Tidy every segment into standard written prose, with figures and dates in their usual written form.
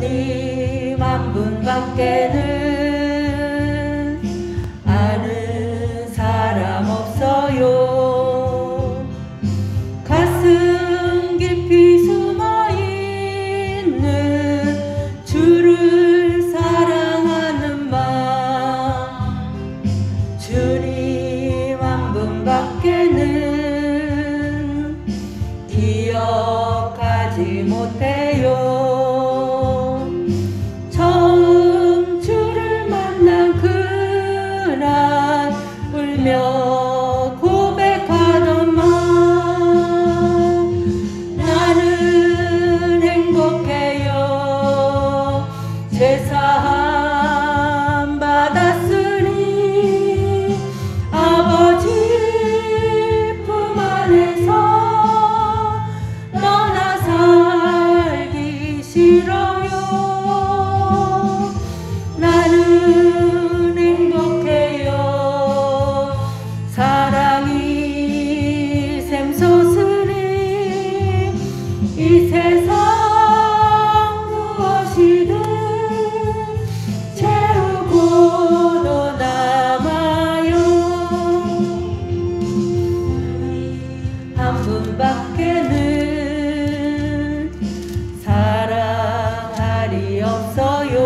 주님 한 분밖에는 아는 사람 없어요. 가슴 깊이 숨어있는 주를 사랑하는 마음, 주님 한 분밖에는 기억하지 못해요. 처음 주를 만난 그날 울며 고백하던 마음, 나는 행복해요. 제사함 받았으니 아버지 품 안에서 떠나 살기 싫어요. 나는 행복해요. 사랑이 샘솟으니 이 세상 무엇이든 채우고도 남아요. 한 분밖에는 사랑할이 없어요.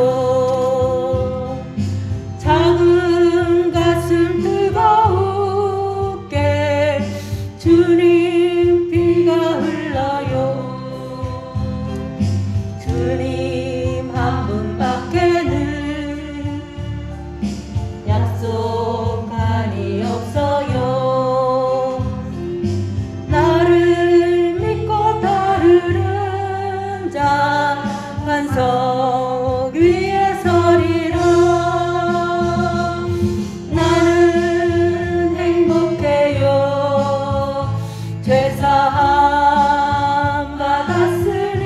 작은 가슴 뜨거우게 주님 피가 흘러요. 주님 한 분밖에는 약속한이 없어요. 나를 믿고 따르는 자 반석 위에 서리라. 나는 행복해요. 죄사함 받았으니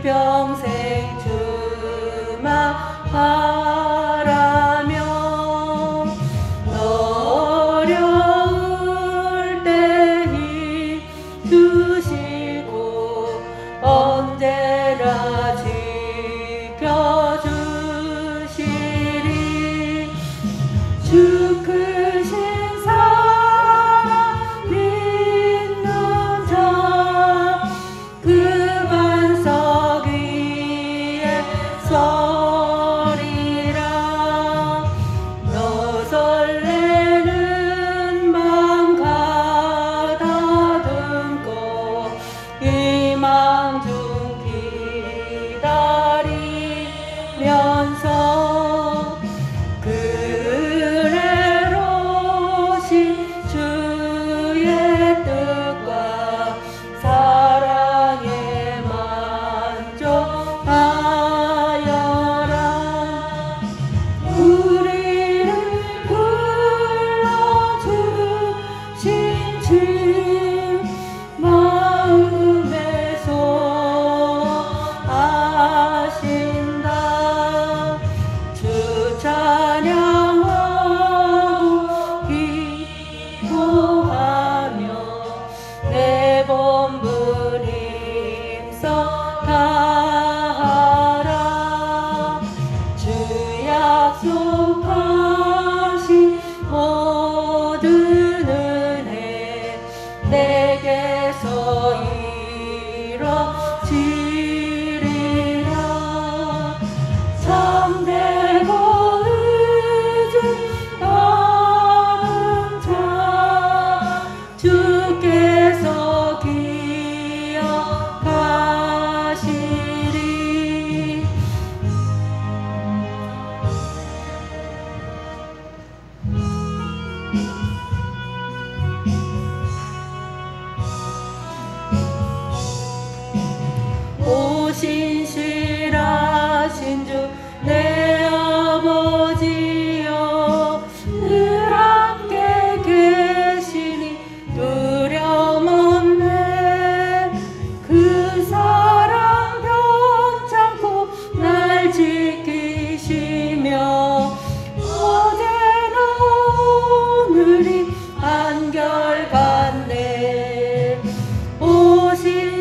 일평생 주만 바라며 어려울 때 힘 주시고 언제나 지켜주시리. 주 크신 사랑 믿는 자 그 반석 위에 서리라. 너 설레는 맘 가다듬고 희망 중 기다리면서 그래로신 주의 뜻과 사랑에 만족하여라. 우리를 불러주신 주 마음에서 아신다. 주 찬양하고 기도하며 내 본분 힘써 다하라. 주 약속하신 모든 은혜 내게서 이뤄지리라. 참되고 의지 많은 자 주께서 기억하시리. 오신실하신 주 내 아버지여 늘 함께 계시니 두려움 없네. 그 사랑 변찮고 날 지키시며 어제나 오늘이 한결같네. 오신실하신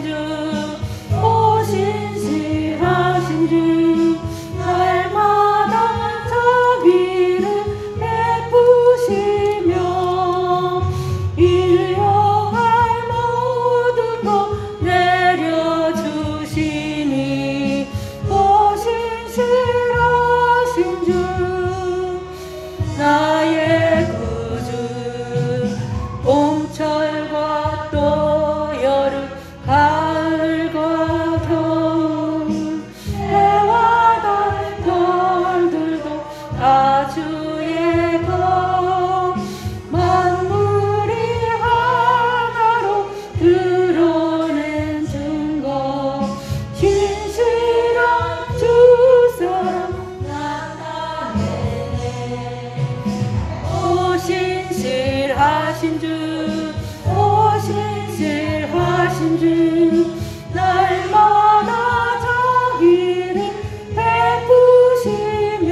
주 오신실하신 주 날마다 자비를 베푸시며 일용할 모든 것 내려주시니 오신실하신 주 나의 구주. 봄철과 또 여름 가을과 겨울 해와 달 별들도 다 주의 것. 만물이 하나로 드러낸 증거 신실한 주 사랑 나타내네. 오신실하신 주 오신실하신 주 날마다 자비를 베푸시며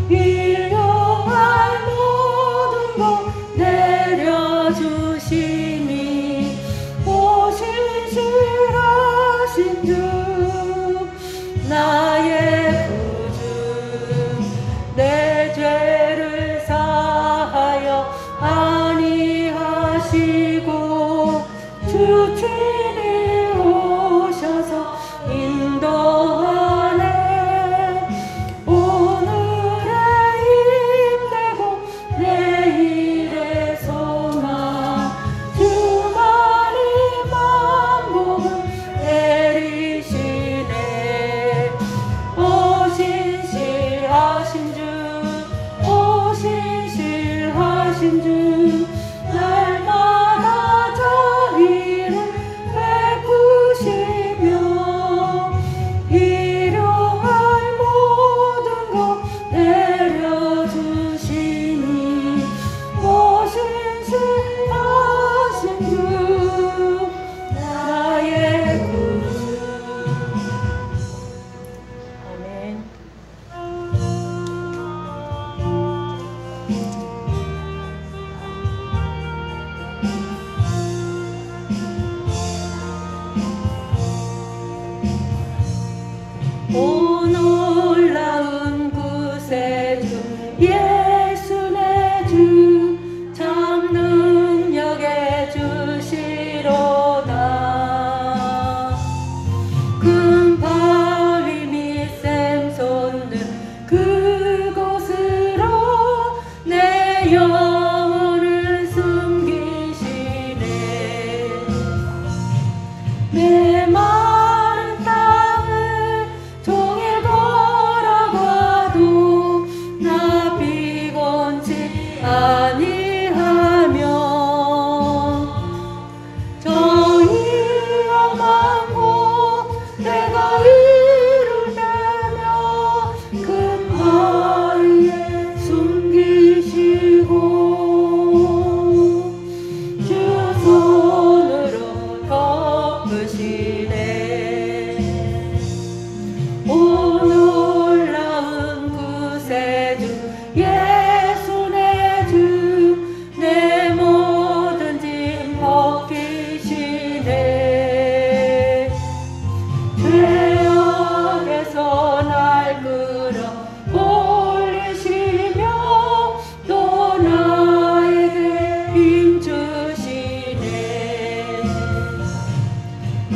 일용할 모든 것 내려주시니 오신실하신 주 나의 구주. 내 죄를 사하여 아니하시고 주 친히 오셔서 인도하네. 오늘의 힘내고 내일의 소망 주만이 만복을 내리시네. 오신실하신 주 오신실하신 주 날마다 자비를 베푸시며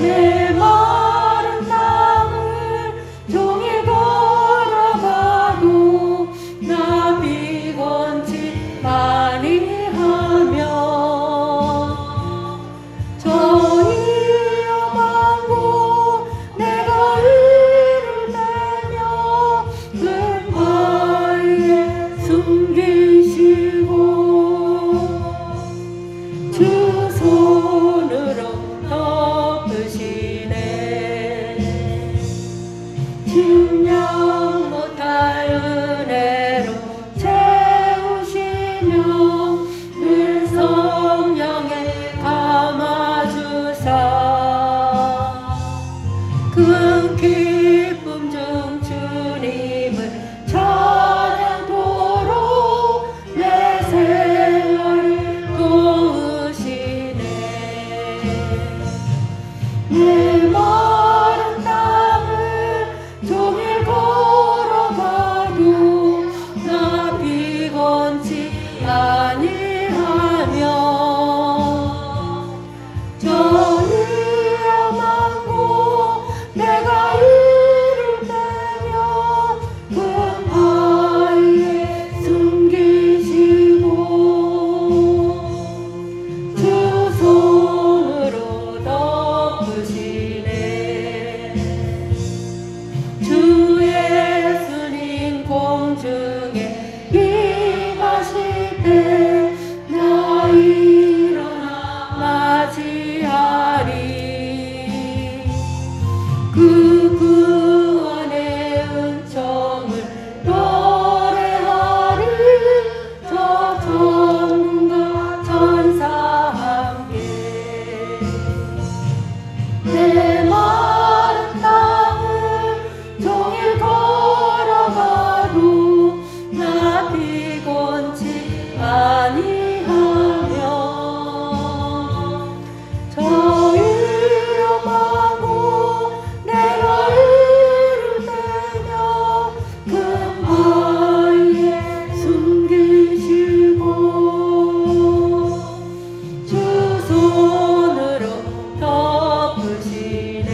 내 마른 땅을 종일 걸어가도 나 비건치 많이 하며 저 위험한 곳 내가 이를 내며 은바위에 숨기시고 주 손으로 덮으시네. 측량 못할 은혜로 채우시며 늘 성령에 감아주사 그 기쁨 중 주님을 찬양토록 내 생활을 도우시네. 내 마른 땅을 종일 걸어가도 나 비건치 아니하며 저 위험한 곳 내가 이를 내며 금바위에 숨기시고 주 손으로 덮으시네. 주 예수님 공중에 임하실 때 나 일어나 맞이하리. 그 구원의 은총을 노래하리. 저 천군과 천사 함께 내 마른 땅을 종일 걸어가도 나 비건치 아니하며 저 위험한 곳 내가 이를 내며 금바위에 숨기시고 주 손으로 덮으시네.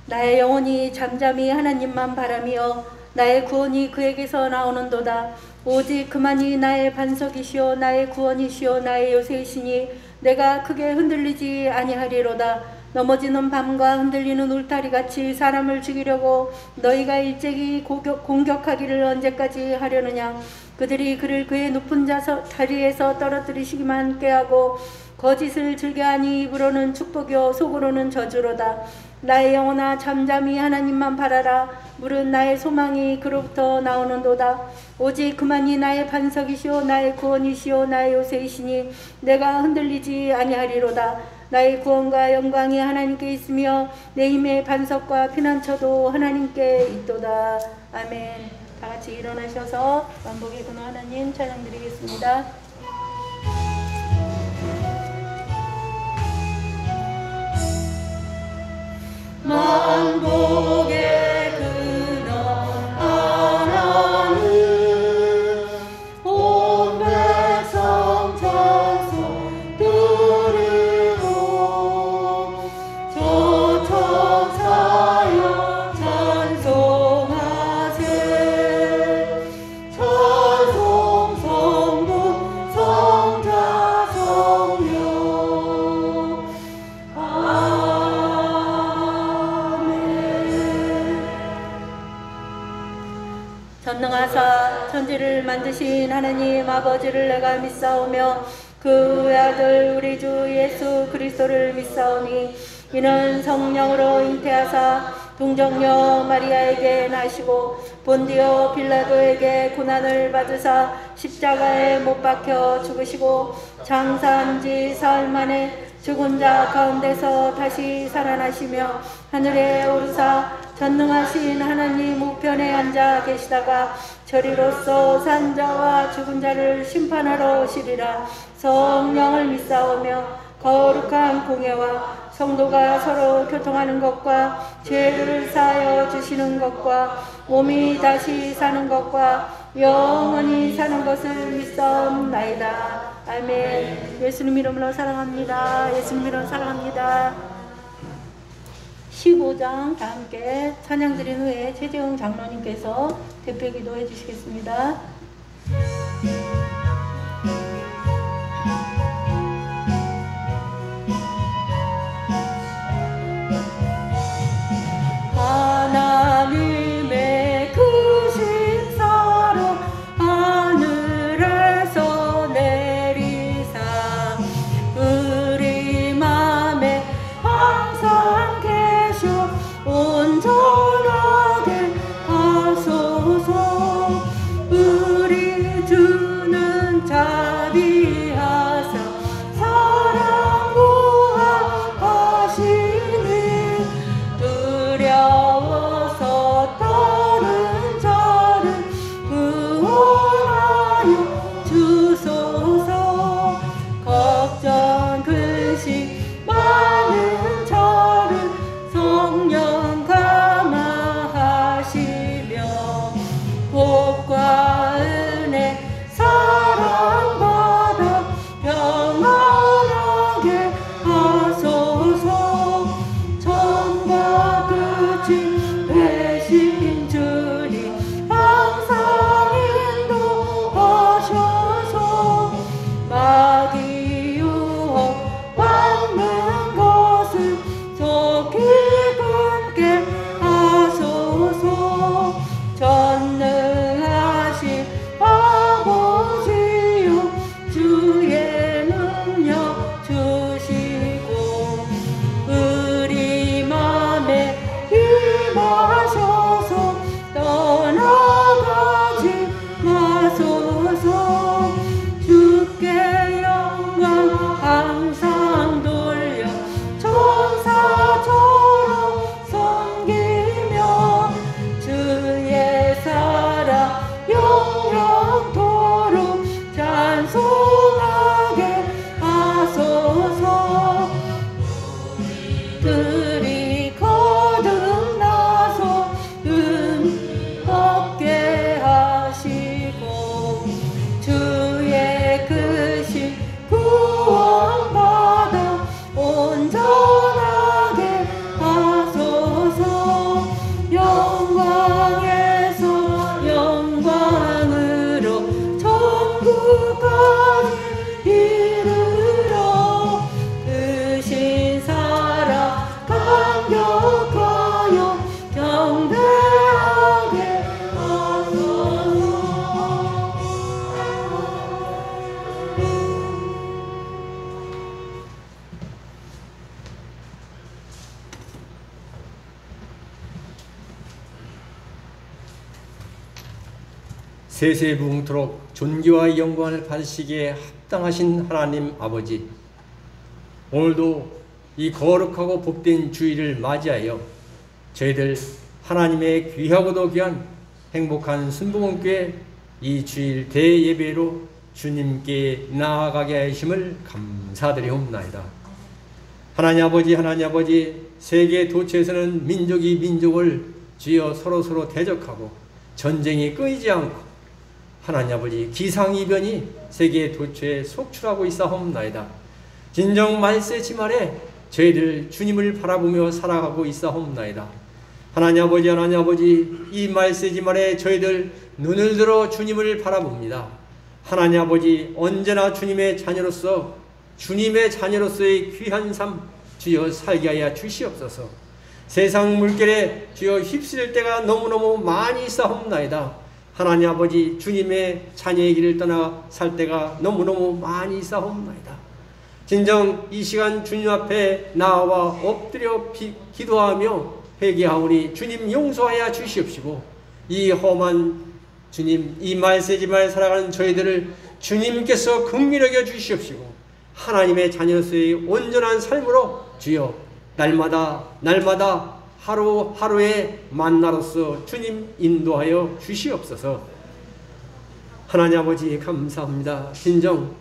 나의 영혼이 잠잠히 하나님만 바라며 나의 구원이 그에게서 나오는도다. 오직 그만이 나의 반석이시오 나의 구원이시오 나의 요새이시니 내가 크게 흔들리지 아니하리로다. 넘어지는 밤과 흔들리는 울타리같이 사람을 죽이려고 너희가 일제히 공격하기를 언제까지 하려느냐. 그들이 그를 그의 높은 자리에서 떨어뜨리시기만 꾀하고 거짓을 즐겨하니 입으로는 축복이요 속으로는 저주로다. 나의 영혼아 잠잠히 하나님만 바라라. 물은 나의 소망이 그로부터 나오는도다. 오직 그만이 나의 반석이시오 나의 구원이시오 나의 요새이시니 내가 흔들리지 아니하리로다. 나의 구원과 영광이 하나님께 있으며 내 힘의 반석과 피난처도 하나님께 있도다. 아멘. 다같이 일어나셔서 만복의 근원 하나님 찬양드리겠습니다. 만복의 근원 하나님 온 백성 찬송 드리고 저 천사여 찬송하세. 찬송 성부 성자 성령 전능하사 천지를 만드신 하나님 아버지를 내가 믿사오며 그 외아들 우리 주 예수 그리스도를 믿사오니 이는 성령으로 잉태하사 동정녀 마리아에게 나시고 본디오 빌라도에게 고난을 받으사 십자가에 못 박혀 죽으시고 장사한 지 사흘 만에 죽은 자 가운데서 다시 살아나시며 하늘에 오르사 전능하신 하나님 우편에 앉아 계시다가 저리로서 산 자와 죽은 자를 심판하러 오시리라. 성령을 믿사오며 거룩한 공예와 성도가 서로 교통하는 것과 죄를 사하여 주시는 것과 몸이 다시 사는 것과 영원히 사는 것을 믿사옵나이다. 아멘. 예수님 이름으로 사랑합니다. 예수님 이름으로 사랑합니다. 15장 다 함께 찬양 드린 후에 최재웅 장로님께서 대표기도 해주시겠습니다. 하나님의 크신 사랑 하늘에서 내리사 우리 맘에 항상 계셔 온전하게 하소서. 우리 주는 자비하사 사랑 구하시니 두려워서 다른 자를 구원하여 주소서. 걱정 근심 많은 자를 성령 감화하시며 복과 은혜 사랑받아 평안하게 하소서. 전과 끝이 되신 주님 항상 인도하셔서 마귀 유혹 받는 것을 속히 끊게 하소서. 전능하신 아버지여 주의 능력 주시고 우리 맘에 임하셔서 떠나가지 마소서. 주께 영광 항상 돌려 천사처럼 섬기며 주의 사랑 영영토록 찬송하게 하소서. 들이 거듭나서 얻게 하시고 주의 크신 구원받아 온전하게 하소서. 영광에서 영광으로 천국까지 이르러 크신 사랑 감격하여 경배하게 하소서. 세세무궁토록 존귀와 영광을 받으시기에 합당하신 하나님 아버지, 오늘도 이 거룩하고 복된 주일을 맞이하여 저희들 하나님의 귀하고도 귀한 행복한 순복음교회 이 주일 대예배로 주님께 나아가게 하심을 감사드리옵나이다. 하나님 아버지, 세계 도처에서는 민족이 민족을 주여 서로 대적하고 전쟁이 끊이지 않고 하나님 아버지 기상이변이 세계 도처에 속출하고 있사옵나이다. 진정 말세지말에 저희들 주님을 바라보며 살아가고 있사옵나이다. 하나님 아버지 이 말세지말에 저희들 눈을 들어 주님을 바라봅니다. 하나님 아버지 언제나 주님의 자녀로서의 귀한 삶 주여 살게 하여 주시옵소서. 세상 물결에 주여 휩쓸릴 때가 너무너무 많이 있사옵나이다. 하나님 아버지 주님의 자녀의 길을 떠나 살 때가 너무너무 많이 있사옵나이다. 진정 이 시간 주님 앞에 나와 엎드려 기도하며 회개하오니 주님 용서하여 주시옵시고 이 험한 주님, 이 말세지말 살아가는 저희들을 주님께서 긍휼히 여겨 주시옵시고 하나님의 자녀로서의 온전한 삶으로 주여 날마다 날마다 하루하루의 만나로서 주님 인도하여 주시옵소서. 하나님 아버지 감사합니다. 진정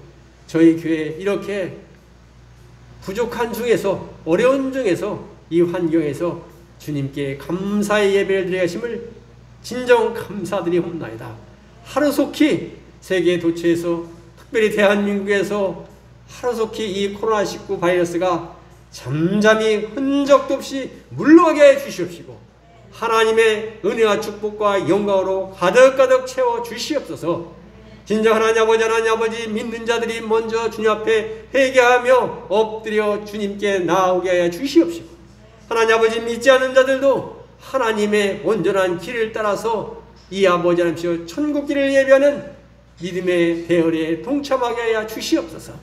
저희 교회 이렇게 부족한 중에서 어려운 중에서 이 환경에서 주님께 감사의 예배를 드려 하심을 진정 감사드리옵나이다. 하루속히 세계 도처에서 특별히 대한민국에서 하루속히 이 코로나19 바이러스가 잠잠히 흔적도 없이 물러가게 해 주시옵시고 하나님의 은혜와 축복과 영광으로 가득가득 채워 주시옵소서. 진정 하나님 아버지 믿는 자들이 먼저 주님 앞에 회개하며 엎드려 주님께 나오게 하여 주시옵시고 하나님 아버지 믿지 않는 자들도 하나님의 온전한 길을 따라서 이 아버지 하나님 천국 길을 예배하는 믿음의 대열에 동참하게 하여 주시옵소서.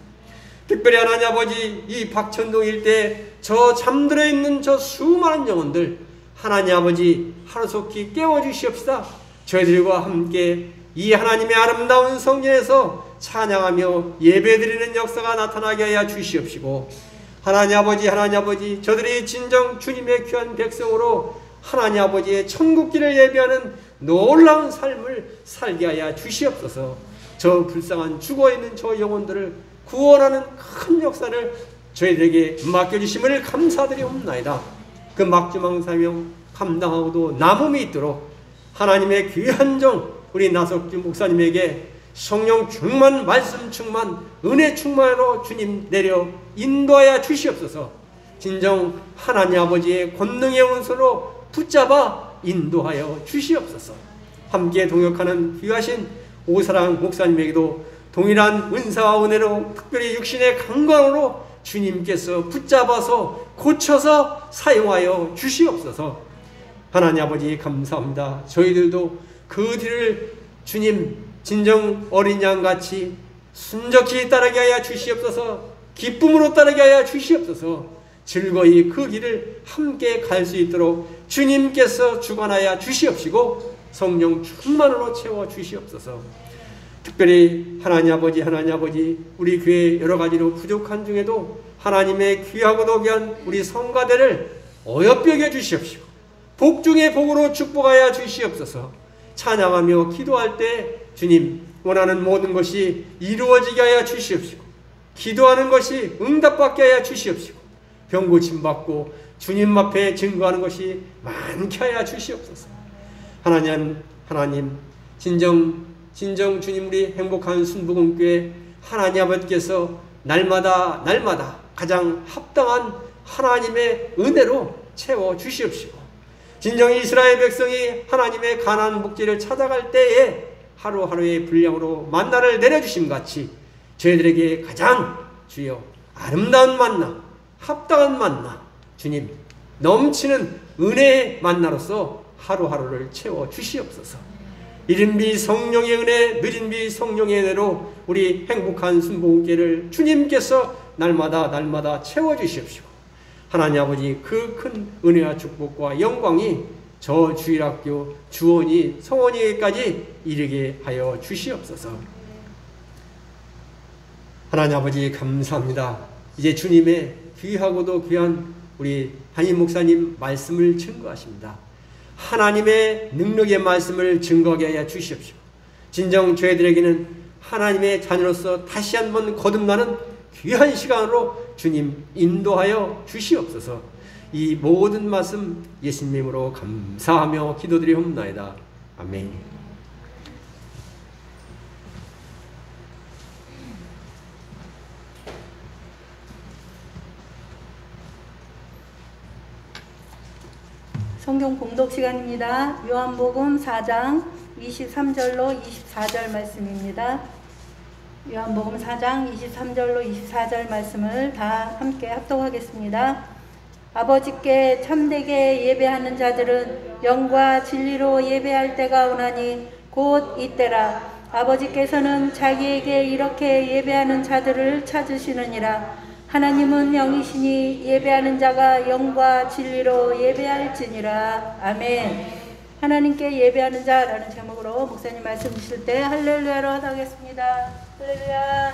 특별히 하나님 아버지 이 박천동 일대 저 잠들어 있는 저 수많은 영혼들 하나님 아버지 하루속히 깨워주시옵시다. 저희들과 함께 이 하나님의 아름다운 성전에서 찬양하며 예배드리는 역사가 나타나게 하여 주시옵시고 하나님 아버지 저들이 진정 주님의 귀한 백성으로 하나님 아버지의 천국길을 예배하는 놀라운 삶을 살게 하여 주시옵소서. 저 불쌍한 죽어있는 저 영혼들을 구원하는 큰 역사를 저희들에게 맡겨주심을 감사드리옵나이다. 그 막주망 사명 감당하고도 남음이 있도록 하나님의 귀한 종 우리 나석주 목사님에게 성령 충만, 말씀 충만, 은혜 충만으로 주님 내려 인도하여 주시옵소서. 진정 하나님 아버지의 권능의 온수로 붙잡아 인도하여 주시옵소서. 함께 동역하는 귀하신 오사랑 목사님에게도 동일한 은사와 은혜로 특별히 육신의 강건으로 주님께서 붙잡아서 고쳐서 사용하여 주시옵소서. 하나님 아버지 감사합니다. 저희들도 그 뒤를 주님 진정 어린 양같이 순적히 따르게 하여 주시옵소서. 기쁨으로 따르게 하여 주시옵소서. 즐거이 그 길을 함께 갈 수 있도록 주님께서 주관하여 주시옵시고 성령 충만으로 채워 주시옵소서. 특별히 하나님 아버지 우리 교회 여러 가지로 부족한 중에도 하나님의 귀하고도 귀한 우리 성가대를 어여삐 여겨 주시옵시고 복 중에 복으로 축복하여 주시옵소서. 찬양하며 기도할 때 주님 원하는 모든 것이 이루어지게 하여 주시옵시고 기도하는 것이 응답받게 하여 주시옵시고 병 고침받고 주님 앞에 증거하는 것이 많게 하여 주시옵소서. 하나님 진정 주님 우리 행복한 순복음교회 하나님 아버지께서 날마다 가장 합당한 하나님의 은혜로 채워 주시옵시고 진정 이스라엘 백성이 하나님의 가나안 복지를 찾아갈 때에 하루하루의 분량으로 만나를 내려주심 같이 저희들에게 가장 주여 아름다운 만나 합당한 만나 주님 넘치는 은혜의 만나로서 하루하루를 채워 주시옵소서. 이른 비 성령의 은혜 느린 비 성령의 은혜로 우리 행복한 순복음교회를 주님께서 날마다 채워 주시옵시고 하나님 아버지 그 큰 은혜와 축복과 영광이 저 주일학교 주원이 성원이까지 이르게 하여 주시옵소서. 하나님 아버지 감사합니다. 이제 주님의 귀하고도 귀한 우리 담임 목사님 말씀을 증거하십니다. 하나님의 능력의 말씀을 증거하게 하여 주시옵시고 진정 저희들에게는 하나님의 자녀로서 다시 한번 거듭나는 귀한 시간으로 주님 인도하여 주시옵소서. 이 모든 말씀 예수님 이름으로 감사하며 기도드리옵나이다. 아멘. 성경 공독 시간입니다. 요한복음 4장 23절로 24절 말씀입니다. 요한복음 4장 23절로 24절 말씀을 다 함께 합독하겠습니다. 아버지께 참되게 예배하는 자들은 영과 진리로 예배할 때가 오나니 곧 이때라. 아버지께서는 자기에게 이렇게 예배하는 자들을 찾으시느니라. 하나님은 영이시니 예배하는 자가 영과 진리로 예배할지니라. 아멘. 하나님께 예배하는 자라는 제목으로 목사님 말씀 주실 때 할렐루야로 하겠습니다. 할렐루야.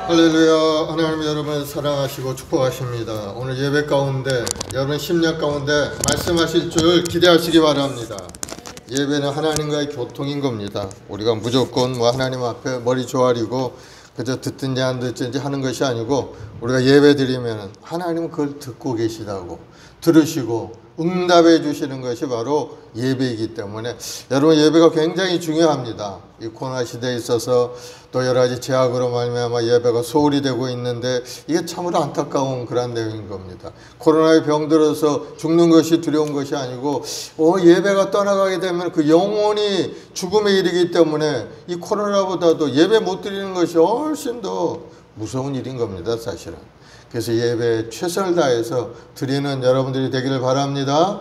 할렐루야. 하나님 여러분 사랑하시고 축복하십니다. 오늘 예배 가운데 여러분 심령 가운데 말씀하실 줄 기대하시기 바랍니다. 예배는 하나님과의 교통인 겁니다. 우리가 무조건 하나님 앞에 머리 조아리고 그저 듣든지 안 듣든지 하는 것이 아니고, 우리가 예배 드리면 하나님은 그걸 듣고 계시다고 들으시고 응답해 주시는 것이 바로 예배이기 때문에 여러분 예배가 굉장히 중요합니다. 이 코로나 시대에 있어서 또 여러 가지 제약으로 말미암아 예배가 소홀히 되고 있는데, 이게 참으로 안타까운 그런 내용인 겁니다. 코로나에 병들어서 죽는 것이 두려운 것이 아니고 예배가 떠나가게 되면 그 영혼이 죽음에 이르기 때문에 이 코로나보다도 예배 못 드리는 것이 훨씬 더 무서운 일인 겁니다, 사실은. 그래서 예배에 최선을 다해서 드리는 여러분들이 되기를 바랍니다.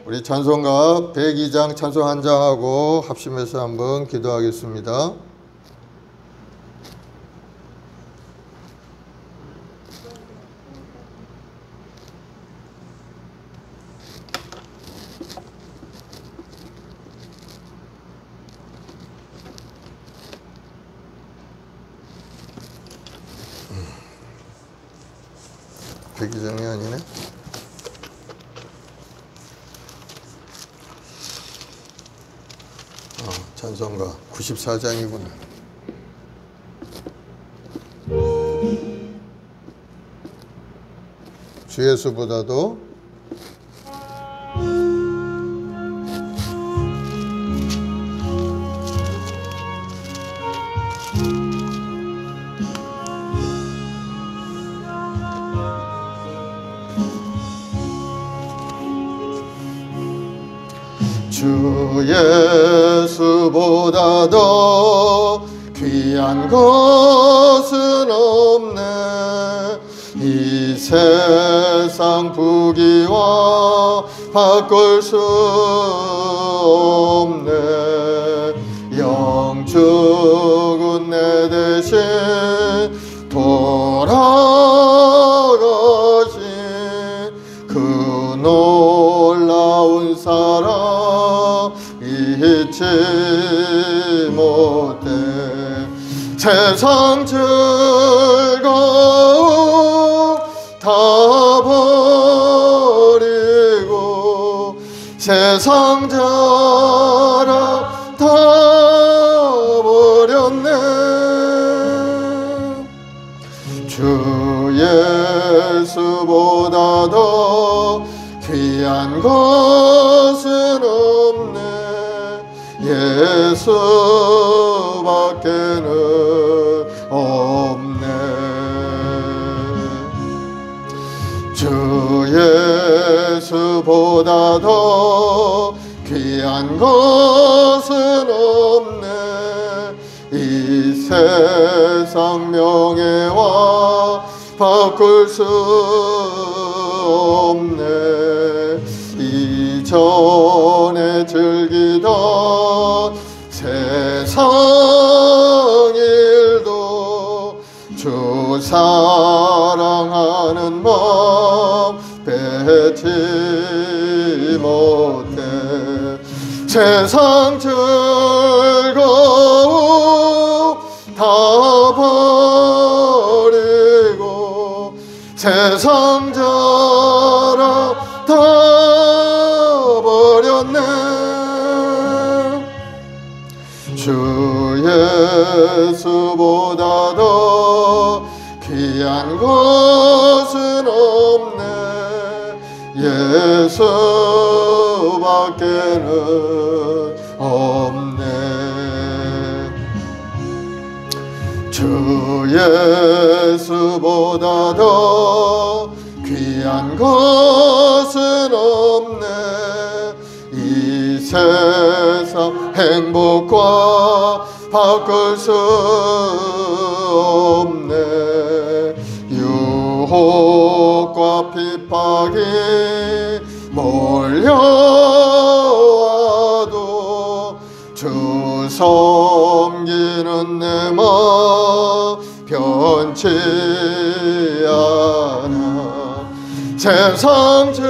우리 찬송가 102장 찬송 한 장하고 합심해서 한번 기도하겠습니다. 백기정이 아니네. 찬송가 94장이구나. 주 예수보다도 주 예수보다 더 귀한 것은 없네. 이 세상 부귀와 바꿀 수 없네. 영죽은 내 대신 돌아가신 그 놀라운 사랑 잊지 못해. 세상 즐거움 다 버리고 세상 자랑 다 버렸네. 주 예수보다 더 귀한 것은 없네. 예수밖에는 없네. 주 예수보다 더 귀한 것은 없네. 이 세상 명예와 바꿀 수 없네. 이전에 즐기던 세상 일도 주 사랑하는 마음 빼지 못해. 세상 즐거움 다 버리고 세상 자랑 다 버렸네. 주 예수보다 더 귀한 것은 없네. 예수밖에는 없네. 주 예수보다 더 귀한 것은 없네. 이 세상 행복과 바꿀 수 없네. 유혹과 핍박이 몰려와도 주 섬기는 내 마음 변치 않아. 세상 즐거움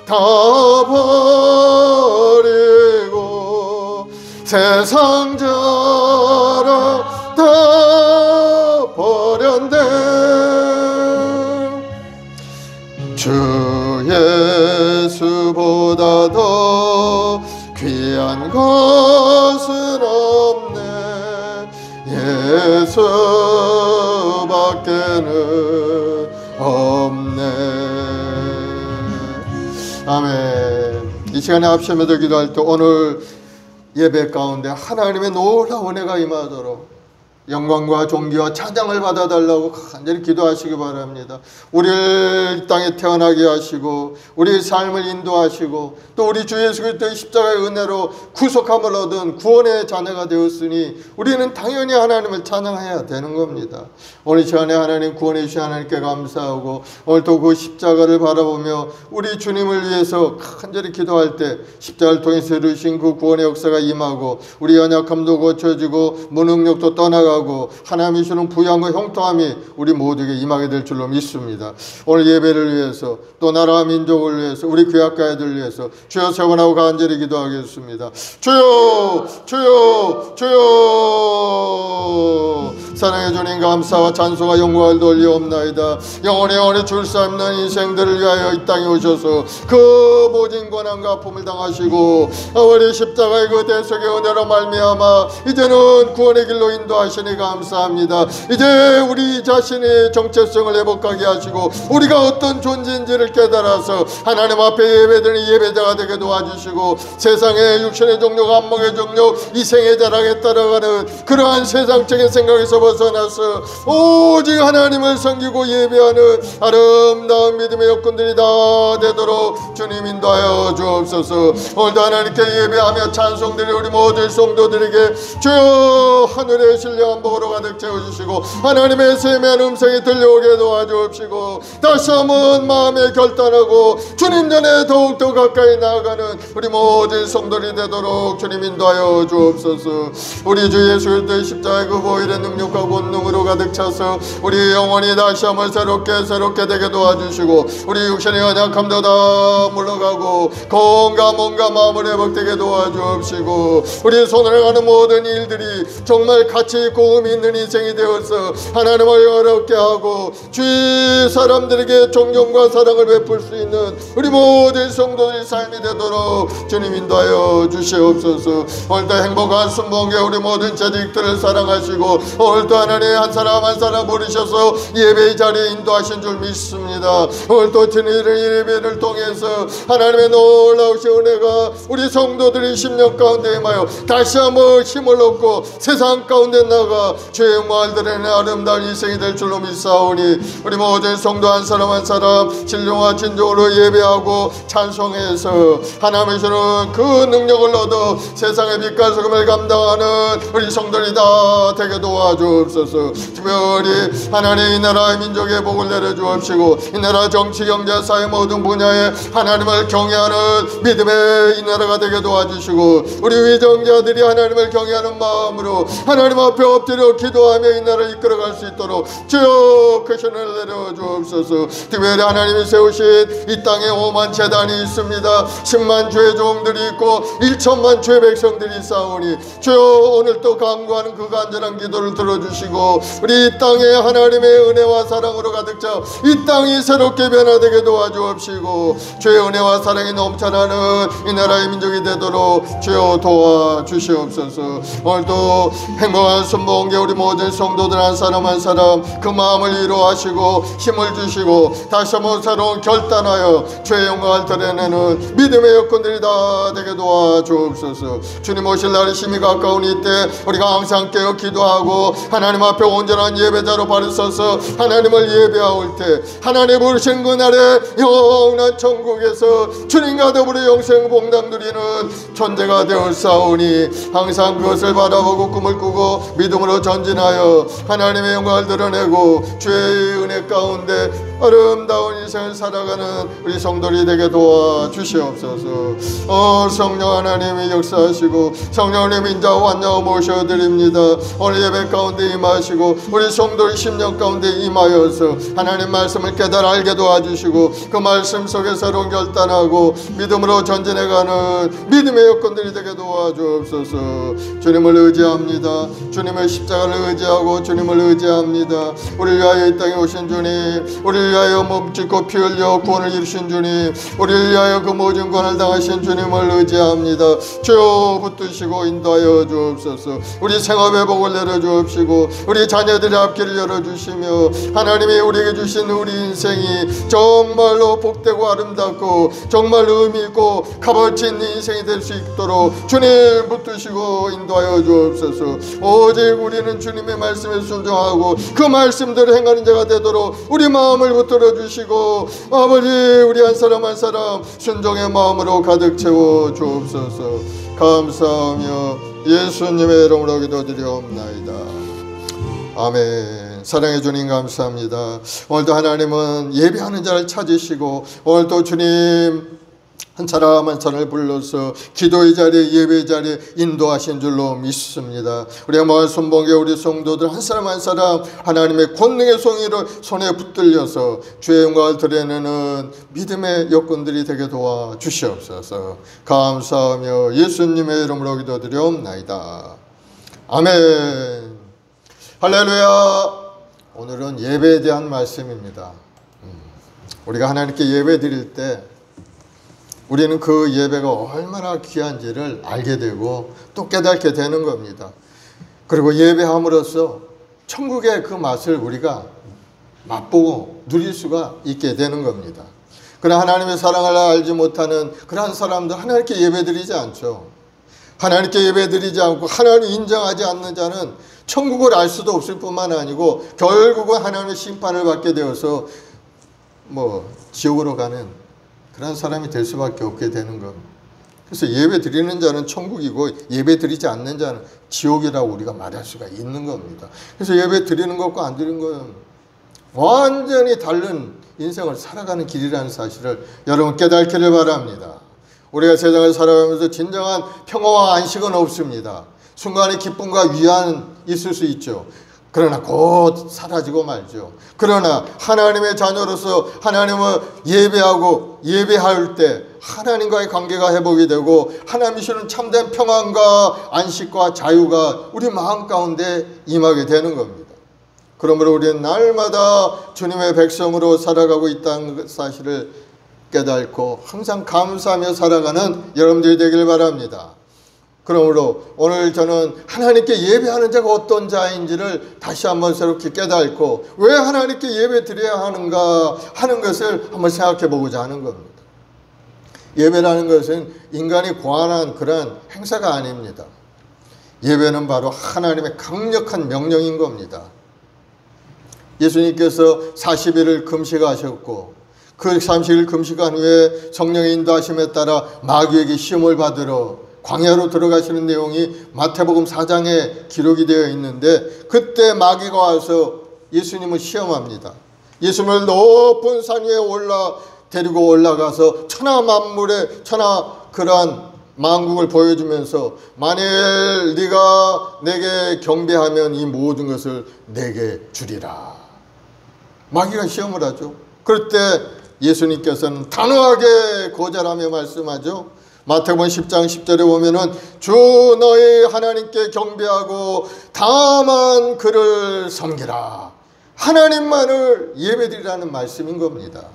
다 한데 주 예수보다 더 귀한 것은 없네. 예수밖에는 없네. 아멘. 이 시간에 합심해서 기도할 때 오늘 예배 가운데 하나님의 놀라운 은혜가 임하도록 영광과 존귀와 찬양을 받아달라고 간절히 기도하시기 바랍니다. 우리를 이 땅에 태어나게 하시고 우리의 삶을 인도하시고 또 우리 주 예수 그리스도의 십자가의 은혜로 구속함을 얻은 구원의 자녀가 되었으니 우리는 당연히 하나님을 찬양해야 되는 겁니다. 오늘 시간에 하나님 구원해 주신 하나님께 감사하고 오늘 또 그 십자가를 바라보며 우리 주님을 위해서 간절히 기도할 때 십자가를 통해서 이루신 그 구원의 역사가 임하고 우리 연약함도 고쳐지고 무능력도 떠나가고 하나님이 주는 부양과 형통함이 우리 모두에게 임하게 될 줄로 믿습니다. 오늘 예배를 위해서 또 나라와 민족을 위해서 우리 귀학가야들을 위해서 주여 세원하고 간절히 기도하겠습니다. 주여 주여 주여 사랑해 주님 감사와 찬송과 영광을 돌리옵나이다. 영원히 줄 수 없는 인생들을 위하여 이 땅에 오셔서 그 모든 고난과 아픔을 당하시고 우리 십자가의 그 대속의 은혜로 말미암아 이제는 구원의 길로 인도하시니 감사합니다. 이제 우리 자신의 정체성을 회복하게 하시고 우리가 어떤 존재인지를 깨달아서 하나님 앞에 예배드리는 예배자가 되게 도와주시고 세상의 육신의 종력, 안목의 종력, 이생의 자랑에 따라가는 그러한 세상적인 생각에서 벗어나서 오직 하나님을 섬기고 예배하는 아름다운 믿음의 여건들이 다 되도록 주님 인도하여 주옵소서. 오늘도 하나님께 예배하며 찬송드리 우리 모든 성도들에게 주여 하늘의 신령한 복으로 가득 채워주시고 하나님의 세미한 음성이 들려오게 도와주옵시고 다시 한번 마음에 결단하고 주님 전에 더욱더 가까이 나아가는 우리 모든 성도들이 되도록 주님 인도하여 주옵소서. 우리 주 예수 그리스도의 십자가의 그 보혈의 능력과 권능으로 가득 차서 우리 영혼이 다시 한번 새롭게 되게 도와주시고 우리 육신의 연약함도 다 물러가고 건강 몸과 마음을 회복되게 도와주옵시고 우리 손을 가는 모든 일들이 정말 가치 있고 의미 있는 인생이 되어서 하나님을 어렵게 하고 주위 사람들에게 존경과 사랑을 베풀 수 있는 우리 모든 성도들의 삶이 되도록 주님 인도하여 주시옵소서. 오늘도 행복한 순복에 우리 모든 재직들을 사랑하시고 오늘도 하나님 한 사람 한 사람 부르셔서 예배의 자리에 인도하신 줄 믿습니다. 오늘도 주님의 예배를 통해서 하나님의 놀라우신 은혜가 우리 성도들의 심령 가운데 임하여 다시 한번 힘을 얻고 세상 가운데 나가 주의 영광을 드리는 아름다운 인생이 될 줄로 믿사오니 우리 모든 성도 한 사람 한 사람 진정과 진정으로 예배하고 찬송해서 하나님의 주는 그 능력을 얻어 세상의 빛과 소금을 감당하는 우리 성도들이 다 되게 도와주옵소서. 특별히 하나님 이 나라의 민족의 복을 내려주옵시고 이 나라 정치 경제 사회 모든 분야에 하나님을 경외하는 믿음의 이 나라가 되게 도와주시고 우리 위정자들이 하나님을 경외하는 마음으로 하나님 앞에 엎드려 기도하며 이 나라를 이끌어갈 수 있도록 주여 그 신을 내려주옵소서. 특별히 하나님이 세우신 이 땅에 5만 재단이 있습니다. 10만 주의 종들이 있고 1천만 주의 백성들이 싸우니 주여 오늘 또 강구하는 그 간절한 기도를 들어주시고 우리 이 땅에 하나님의 은혜와 사랑으로 가득 차 이 땅이 새롭게 변화되게 도와주옵시고 주의 은혜와 사랑이 넘쳐나는 이 나라의 민족이 되도록 주여 도와주시옵소서. 오늘도 행복한 순복음에 우리 모든 성도들 한 사람 한 사람 그 마음을 이루하시고 힘을 주시고 다시 한번 새로운 결단하여 주의 영광을 드러내는 믿음의 여건들이 다 되게 도와주옵소서. 주님 오실 날이 심히 가까운 이때 우리가 항상 깨어 기도하고 하나님 앞에 온전한 예배자로 바로 서서 하나님을 예배하올 때 하나님 부르신 그날에 영원한 천국에서 주님과 더불어 영생 복락 누리는 존재가 되었사오니 항상 그것을 바라보고 꿈을 꾸고 믿음으로 전진하여 하나님의 영광을 드러내고 주의 은혜 가운데 아름다운 인생을 살아가는 우리 성도들이 되게 도와주시옵소서. 성령 하나님이 역사하시고 성령님 인자 완전 모셔드립니다. 오늘 예배 가운데 임하시고 우리 성도의 심령 가운데 임하여서 하나님 말씀을 깨달아 알게 도와주시고 그 말씀 속에 새로운 결단하고 믿음으로 전진해가는 믿음의 여건들이 되게 도와주옵소서. 주님을 의지합니다. 주님의 십자가를 의지하고 주님을 의지합니다. 우리를 위하여 이 땅에 오신 주님, 우리를 위하여 몸짓고 피 흘려 구원을 이루신 주님, 우리를 위하여 그 모든 권을 당하신 주님을 의지합니다. 주여 붙드시고 인도하여 주옵소서. 우리 생업의 복을 내려주옵시고 우리 자녀들의 앞길을 열어주시며 하나님이 우리에게 주신 우리 인생이 정말로 복되고 아름답고 정말 의미있고 값어치 있는 인생이 될 수 있도록 주님 붙드시고 인도하여 주옵소서. 오직 우리는 주님의 말씀에 순종하고 그 말씀대로 행하는 자가 되도록 우리 마음을 붙들어 주시고 아버지 우리 한 사람 한 사람 순종의 마음으로 가득 채워 주옵소서. 감사하며 예수님의 이름으로 기도드리옵나이다. 아멘. 사랑해 주님 감사합니다. 오늘도 하나님은 예배하는 자를 찾으시고 오늘도 주님 한 사람 한 사람을 불러서 기도의 자리에 예배의 자리에 인도하신 줄로 믿습니다. 우리가 마을 손봉계 우리 성도들 한 사람 한 사람 하나님의 권능의 송이를 손에 붙들려서 주의 영광을 드러내는 믿음의 여건들이 되게 도와주시옵소서. 감사하며 예수님의 이름으로 기도드리옵나이다. 아멘. 할렐루야. 오늘은 예배에 대한 말씀입니다. 우리가 하나님께 예배 드릴 때 우리는 그 예배가 얼마나 귀한지를 알게 되고 또 깨닫게 되는 겁니다. 그리고 예배함으로써 천국의 그 맛을 우리가 맛보고 누릴 수가 있게 되는 겁니다. 그러나 하나님의 사랑을 알지 못하는 그러한 사람들 하나님께 예배드리지 않죠. 하나님께 예배드리지 않고 하나님을 인정하지 않는 자는 천국을 알 수도 없을 뿐만 아니고 결국은 하나님의 심판을 받게 되어서 지옥으로 가는 그런 사람이 될 수밖에 없게 되는 겁니다. 그래서 예배 드리는 자는 천국이고 예배 드리지 않는 자는 지옥이라고 우리가 말할 수가 있는 겁니다. 그래서 예배 드리는 것과 안 드리는 건 완전히 다른 인생을 살아가는 길이라는 사실을 여러분 깨닫기를 바랍니다. 우리가 세상을 살아가면서 진정한 평화와 안식은 없습니다. 순간의 기쁨과 위안은 있을 수 있죠. 그러나 곧 사라지고 말죠. 그러나 하나님의 자녀로서 하나님을 예배하고 예배할 때 하나님과의 관계가 회복이 되고 하나님이 주는 참된 평안과 안식과 자유가 우리 마음 가운데 임하게 되는 겁니다. 그러므로 우리는 날마다 주님의 백성으로 살아가고 있다는 사실을 깨닫고 항상 감사하며 살아가는 여러분들이 되길 바랍니다. 그러므로 오늘 저는 하나님께 예배하는 자가 어떤 자인지를 다시 한번 새롭게 깨닫고 왜 하나님께 예배 드려야 하는가 하는 것을 한번 생각해 보고자 하는 겁니다. 예배라는 것은 인간이 고안한 그런 행사가 아닙니다. 예배는 바로 하나님의 강력한 명령인 겁니다. 예수님께서 40일을 금식하셨고 그 30일 금식한 후에 성령의 인도하심에 따라 마귀에게 시험을 받으러 광야로 들어가시는 내용이 마태복음 4장에 기록이 되어 있는데 그때 마귀가 와서 예수님을 시험합니다. 예수님을 높은 산 위에 데리고 올라가서 천하 만물의 그러한 만국을 보여주면서 만일 네가 내게 경배하면 이 모든 것을 내게 주리라. 마귀가 시험을 하죠. 그럴 때 예수님께서는 단호하게 거절하며 말씀하죠. 마태복음 10장 10절에 보면은 주 너희 하나님께 경배하고 다만 그를 섬기라. 하나님만을 예배드리라는 말씀인 겁니다.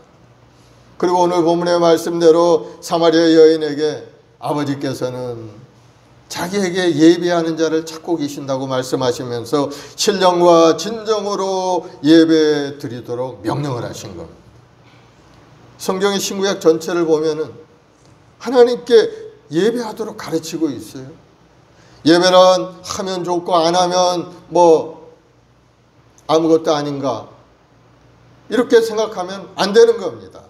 그리고 오늘 본문의 말씀대로 사마리아 여인에게 아버지께서는 자기에게 예배하는 자를 찾고 계신다고 말씀하시면서 신령과 진정으로 예배 드리도록 명령을 하신 겁니다. 성경의 신구약 전체를 보면은 하나님께 예배하도록 가르치고 있어요. 예배란 하면 좋고 안 하면 아무것도 아닌가 이렇게 생각하면 안 되는 겁니다.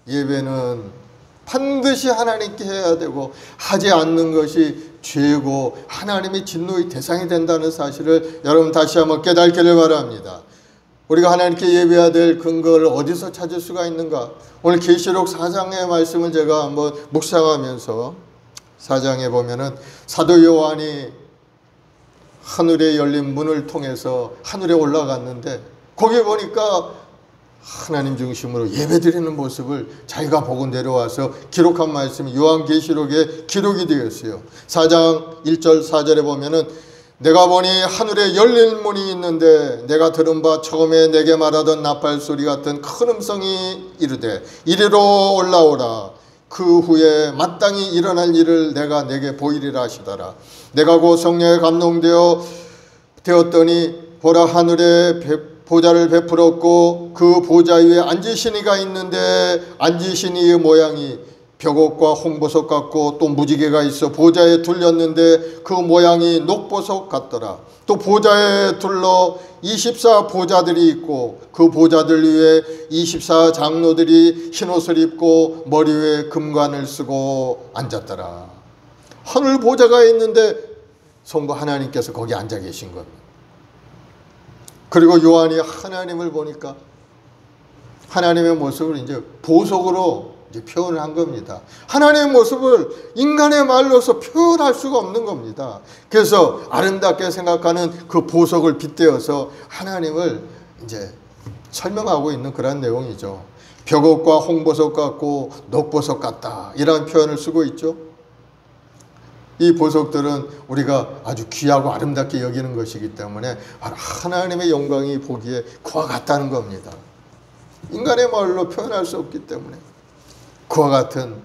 예배는 반드시 하나님께 해야 되고 하지 않는 것이 죄고 하나님의 진노의 대상이 된다는 사실을 여러분 다시 한번 깨닫기를 바랍니다. 우리가 하나님께 예배해야 될 근거를 어디서 찾을 수가 있는가? 오늘 계시록 4장의 말씀을 제가 한번 묵상하면서 4장에 보면은 사도 요한이 하늘에 열린 문을 통해서 하늘에 올라갔는데 거기 보니까 하나님 중심으로 예배드리는 모습을 자기가 보고 내려와서 기록한 말씀이 요한계시록에 기록이 되어 있어요. 4장 1절 4절에 보면은 내가 보니 하늘에 열린 문이 있는데 내가 들은 바 처음에 내게 말하던 나팔 소리 같은 큰 음성이 이르되 이리로 올라오라. 그 후에 마땅히 일어날 일을 내가 내게 보이리라 하시더라. 내가 곧 성령에 되었더니 보라 하늘에 보좌를 베풀었고 그 보좌 위에 앉으신 이가 있는데 앉으신 이의 모양이 벽옥과 홍보석 같고 또 무지개가 있어 보좌에 둘렸는데 그 모양이 녹보석 같더라. 또 보좌에 둘러 24 보좌들이 있고 그 보좌들 위에 24 장로들이 흰옷을 입고 머리 위에 금관을 쓰고 앉았더라. 하늘 보좌가 있는데 성부 하나님께서 거기 앉아 계신 겁니다. 그리고 요한이 하나님을 보니까 하나님의 모습을 이제 보석으로 표현을 한 겁니다. 하나님의 모습을 인간의 말로서 표현할 수가 없는 겁니다. 그래서 아름답게 생각하는 그 보석을 빗대어서 하나님을 이제 설명하고 있는 그런 내용이죠. 벽옥과 홍보석 같고 녹보석 같다 이런 표현을 쓰고 있죠. 이 보석들은 우리가 아주 귀하고 아름답게 여기는 것이기 때문에 하나님의 영광이 보기에 그와 같다는 겁니다. 인간의 말로 표현할 수 없기 때문에 그와 같은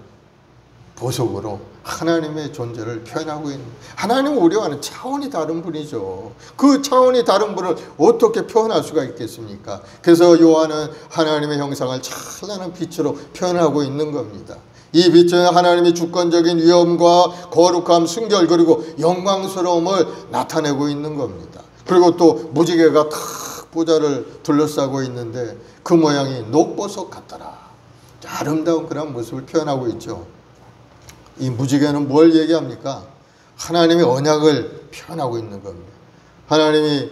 보석으로 하나님의 존재를 표현하고 있는, 하나님은 우리와는 차원이 다른 분이죠. 그 차원이 다른 분을 어떻게 표현할 수가 있겠습니까? 그래서 요한은 하나님의 형상을 찬란한 빛으로 표현하고 있는 겁니다. 이 빛은 하나님의 주권적인 위엄과 거룩함, 순결 그리고 영광스러움을 나타내고 있는 겁니다. 그리고 또 무지개가 탁 보좌를 둘러싸고 있는데 그 모양이 녹보석 같더라. 아름다운 그런 모습을 표현하고 있죠. 이 무지개는 뭘 얘기합니까? 하나님의 언약을 표현하고 있는 겁니다. 하나님이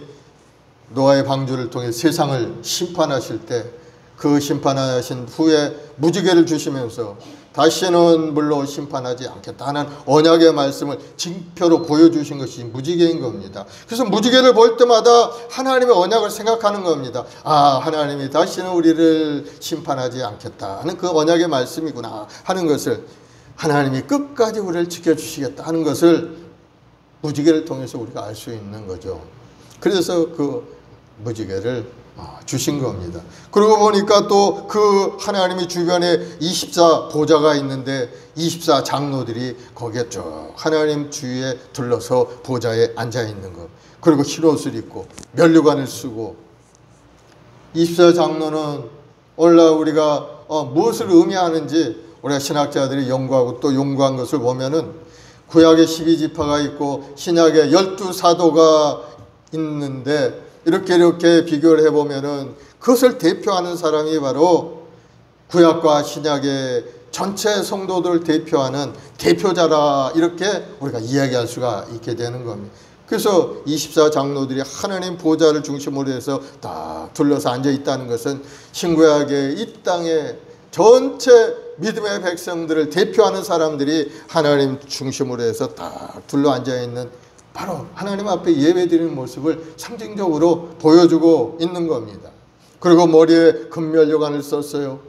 노아의 방주를 통해 세상을 심판하실 때 그 심판하신 후에 무지개를 주시면서 다시는 물로 심판하지 않겠다 하는 언약의 말씀을 징표로 보여주신 것이 무지개인 겁니다. 그래서 무지개를 볼 때마다 하나님의 언약을 생각하는 겁니다. 아, 하나님이 다시는 우리를 심판하지 않겠다 하는 그 언약의 말씀이구나 하는 것을, 하나님이 끝까지 우리를 지켜주시겠다 하는 것을 무지개를 통해서 우리가 알 수 있는 거죠. 그래서 그 무지개를 주신 겁니다. 그러고 보니까 또 그 하나님의 주변에 24 보좌가 있는데 24 장로들이 거기에 쭉 하나님 주위에 둘러서 보좌에 앉아 있는 것. 그리고 흰옷을 입고 면류관을 쓰고, 24 장로는 오늘날 우리가 무엇을 의미하는지 우리가 신학자들이 연구하고 또 연구한 것을 보면은 구약에 12지파가 있고 신약에 12사도가 있는데 이렇게 비교를 해보면은 그것을 대표하는 사람이 바로 구약과 신약의 전체 성도들을 대표하는 대표자라, 이렇게 우리가 이야기할 수가 있게 되는 겁니다. 그래서 24 장로들이 하나님 보좌를 중심으로 해서 딱 둘러서 앉아 있다는 것은 신구약의 이 땅에 전체 믿음의 백성들을 대표하는 사람들이 하나님 중심으로 해서 딱 둘러 앉아 있는, 바로 하나님 앞에 예배드리는 모습을 상징적으로 보여주고 있는 겁니다. 그리고 머리에 금면류관을 썼어요.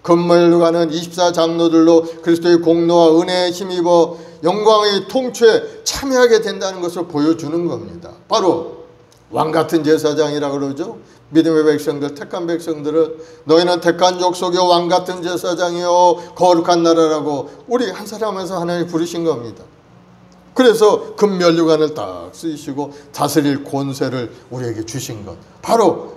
금면류관은 24 장로들로 그리스도의 공로와 은혜에 힘입어 영광의 통치에 참여하게 된다는 것을 보여주는 겁니다. 바로 왕같은 제사장이라고 그러죠. 믿음의 백성들, 택한 백성들은 너희는 택한 족속이요 왕같은 제사장이요 거룩한 나라라고 우리 한 사람에서 하나님 부르신 겁니다. 그래서 금면류관을 딱 쓰시고 다스릴 권세를 우리에게 주신 것, 바로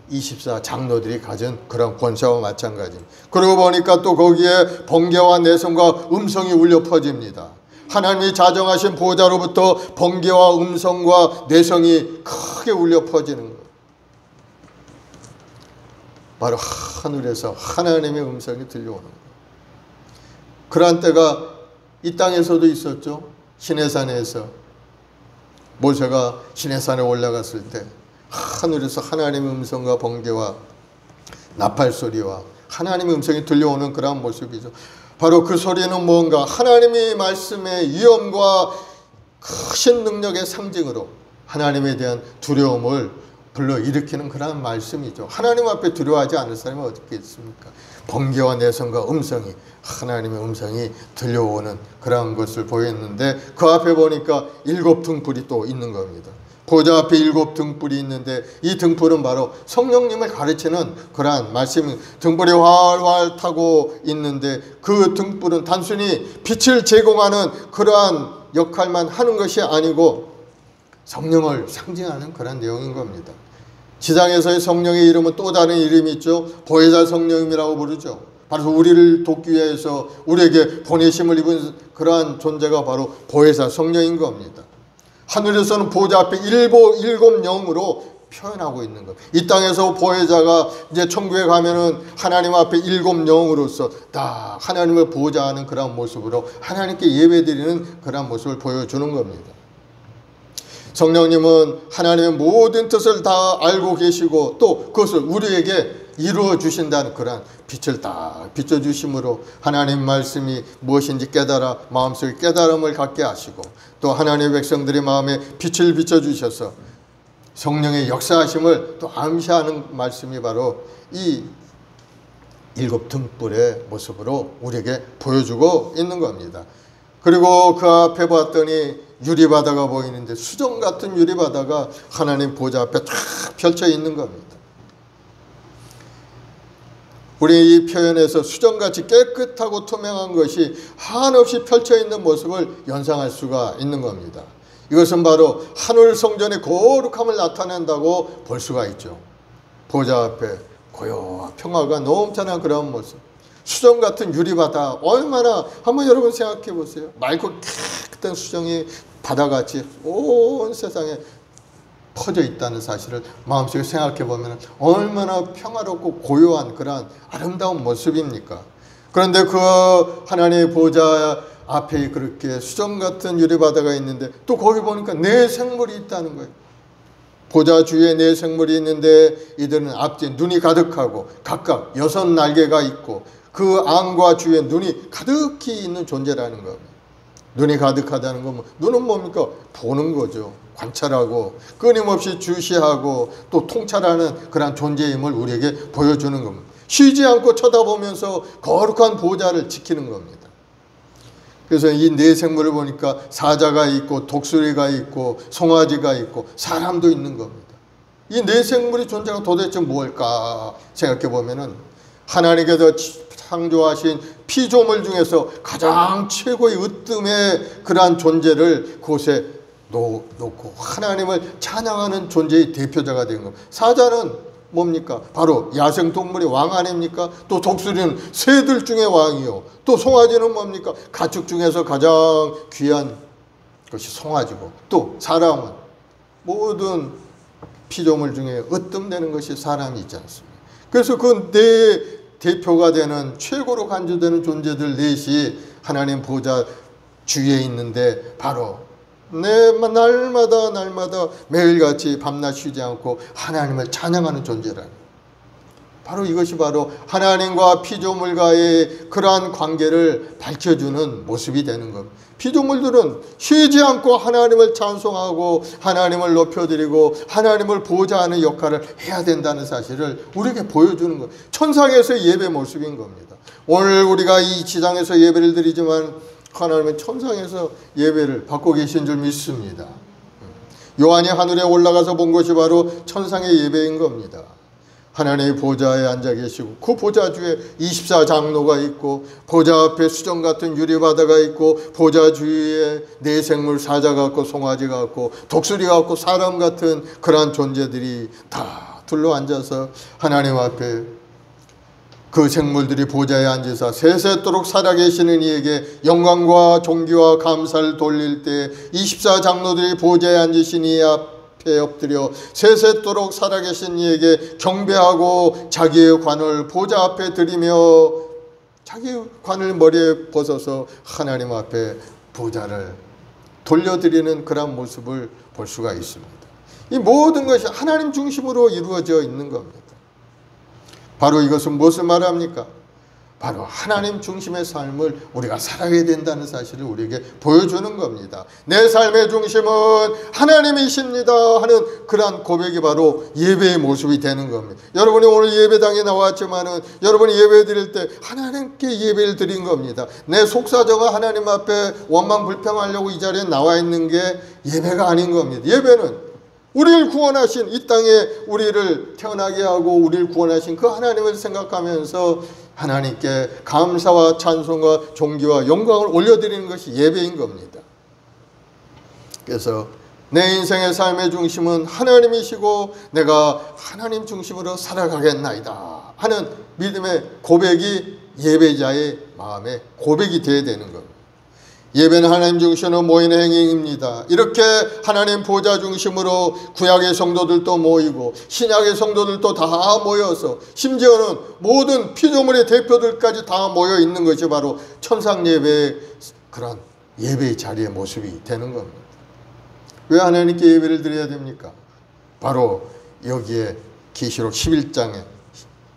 24 장로들이 가진 그런 권세와 마찬가지입니다. 그러고 보니까 또 거기에 번개와 내성과 음성이 울려 퍼집니다. 하나님이 자정하신 보좌로부터 번개와 음성과 내성이 크게 울려 퍼지는 것, 바로 하늘에서 하나님의 음성이 들려오는 것. 그러한 때가 이 땅에서도 있었죠. 시내산에서 모세가 시내산에 올라갔을 때 하늘에서 하나님의 음성과 번개와 나팔 소리와 하나님의 음성이 들려오는 그런 모습이죠. 바로 그 소리는 뭔가 하나님의 말씀의 위엄과 크신 능력의 상징으로 하나님에 대한 두려움을 불러일으키는 그런 말씀이죠. 하나님 앞에 두려워하지 않을 사람이 어떻게 있습니까? 번개와 내성과 음성이, 하나님의 음성이 들려오는 그런 것을 보였는데, 그 앞에 보니까 7 등불이 또 있는 겁니다. 보좌 앞에 7 등불이 있는데, 이 등불은 바로 성령님을 가르치는 그러한 말씀이, 등불이 활활 타고 있는데 그 등불은 단순히 빛을 제공하는 그러한 역할만 하는 것이 아니고 성령을 상징하는 그런 내용인 겁니다. 지상에서의 성령의 이름은 또 다른 이름이 있죠. 보혜사 성령님이라고 부르죠. 바로 우리를 돕기 위해서 우리에게 보내심을 입은 그러한 존재가 바로 보혜사 성령인 겁니다. 하늘에서는 보좌 앞에 7 영으로 표현하고 있는 것. 이 땅에서 보혜사가 이제 천국에 가면은 하나님 앞에 7 영으로서 다 하나님을 보좌하는 그런 모습으로 하나님께 예배드리는 그런 모습을 보여주는 겁니다. 성령님은 하나님의 모든 뜻을 다 알고 계시고 또 그것을 우리에게 이루어 주신다는 그런 빛을 딱 비춰주심으로 하나님 말씀이 무엇인지 깨달아 마음속에 깨달음을 갖게 하시고, 또 하나님의 백성들의 마음에 빛을 비춰주셔서 성령의 역사하심을 또 암시하는 말씀이 바로 이 7 등불의 모습으로 우리에게 보여주고 있는 겁니다. 그리고 그 앞에 봤더니 유리바다가 보이는데, 수정 같은 유리바다가 하나님 보좌 앞에 쫙 펼쳐 있는 겁니다. 우리 이 표현에서 수정같이 깨끗하고 투명한 것이 한없이 펼쳐 있는 모습을 연상할 수가 있는 겁니다. 이것은 바로 하늘 성전의 거룩함을 나타낸다고 볼 수가 있죠. 보좌 앞에 고요와 평화가 넘쳐난 그런 모습. 수정 같은 유리바다, 얼마나, 한번 여러분 생각해 보세요. 맑고 깨끗한 수정이 바다같이 온 세상에 퍼져 있다는 사실을 마음속에 생각해 보면 얼마나 평화롭고 고요한 그러한 아름다운 모습입니까? 그런데 그 하나님의 보좌 앞에 그렇게 수정 같은 유리바다가 있는데, 또 거기 보니까 4 생물이 있다는 거예요. 보좌 주위에 4 생물이 있는데 이들은 앞뒤에 눈이 가득하고 각각 6 날개가 있고 그 안과 주위에 눈이 가득히 있는 존재라는 겁니다. 눈이 가득하다는 건 눈은 뭡니까? 보는 거죠. 관찰하고 끊임없이 주시하고 또 통찰하는 그런 존재임을 우리에게 보여주는 겁니다. 쉬지 않고 쳐다보면서 거룩한 보좌를 지키는 겁니다. 그래서 이 4 생물을 보니까 사자가 있고 독수리가 있고 송아지가 있고 사람도 있는 겁니다. 이 4 생물의 존재가 도대체 뭘까 생각해 보면은 하나님께서 창조하신 피조물 중에서 가장 최고의 으뜸의 그러한 존재를 그곳에 놓고 하나님을 찬양하는 존재의 대표자가 된 겁니다. 사자는 뭡니까? 바로 야생동물의 왕 아닙니까? 또 독수리는 새들 중에 왕이요. 또 송아지는 뭡니까? 가축 중에서 가장 귀한 것이 송아지고, 또 사람은 모든 피조물 중에 으뜸되는 것이 사람이 있지 않습니까? 그래서 그 네 대표가 되는 최고로 간주되는 존재들 넷이 하나님 보좌 주위에 있는데, 바로 날마다 매일같이 밤낮 쉬지 않고 하나님을 찬양하는 존재라는, 바로 이것이 바로 하나님과 피조물과의 그러한 관계를 밝혀주는 모습이 되는 겁니다. 피조물들은 쉬지 않고 하나님을 찬송하고 하나님을 높여드리고 하나님을 보좌하는 역할을 해야 된다는 사실을 우리에게 보여주는 것, 천상에서의 예배 모습인 겁니다. 오늘 우리가 이 지상에서 예배를 드리지만 하나님은 천상에서 예배를 받고 계신 줄 믿습니다. 요한이 하늘에 올라가서 본 것이 바로 천상의 예배인 겁니다. 하나님의 보좌에 앉아 계시고 그 보좌 주에 24장로가 있고 보좌 앞에 수정 같은 유리바다가 있고 보좌 주위에 4 생물, 사자가 있고 송아지가 있고 독수리가 있고 사람 같은 그러한 존재들이 다 둘러앉아서 하나님 앞에 그 생물들이 보좌에 앉으사 세세토록 살아계시는 이에게 영광과 존귀와 감사를 돌릴 때 24장로들이 보좌에 앉으신 이 앞에 엎드려 세세토록 살아계신 이에게 경배하고 자기의 관을 보좌 앞에 드리며 자기의 관을 머리에 벗어서 하나님 앞에 보좌를 돌려드리는 그런 모습을 볼 수가 있습니다. 이 모든 것이 하나님 중심으로 이루어져 있는 겁니다. 바로 이것은 무엇을 말합니까? 바로 하나님 중심의 삶을 우리가 살아야 된다는 사실을 우리에게 보여주는 겁니다. 내 삶의 중심은 하나님이십니다 하는 그러한 고백이 바로 예배의 모습이 되는 겁니다. 여러분이 오늘 예배당에 나왔지만은 여러분이 예배 드릴 때 하나님께 예배를 드린 겁니다. 내 속사정을 하나님 앞에 원망 불평하려고 이 자리에 나와 있는 게 예배가 아닌 겁니다. 예배는 우리를 구원하신, 이 땅에 우리를 태어나게 하고 우리를 구원하신 그 하나님을 생각하면서 하나님께 감사와 찬송과 존귀와 영광을 올려드리는 것이 예배인 겁니다. 그래서 내 인생의 삶의 중심은 하나님이시고 내가 하나님 중심으로 살아가겠나이다 하는 믿음의 고백이 예배자의 마음의 고백이 되어야 되는 겁니다. 예배는 하나님 중심으로 모이는 행위입니다. 이렇게 하나님 보좌 중심으로 구약의 성도들도 모이고 신약의 성도들도 다 모여서 심지어는 모든 피조물의 대표들까지 다 모여 있는 것이 바로 천상 예배의 그런 예배의 자리의 모습이 되는 겁니다. 왜 하나님께 예배를 드려야 됩니까? 바로 여기에 계시록 11장에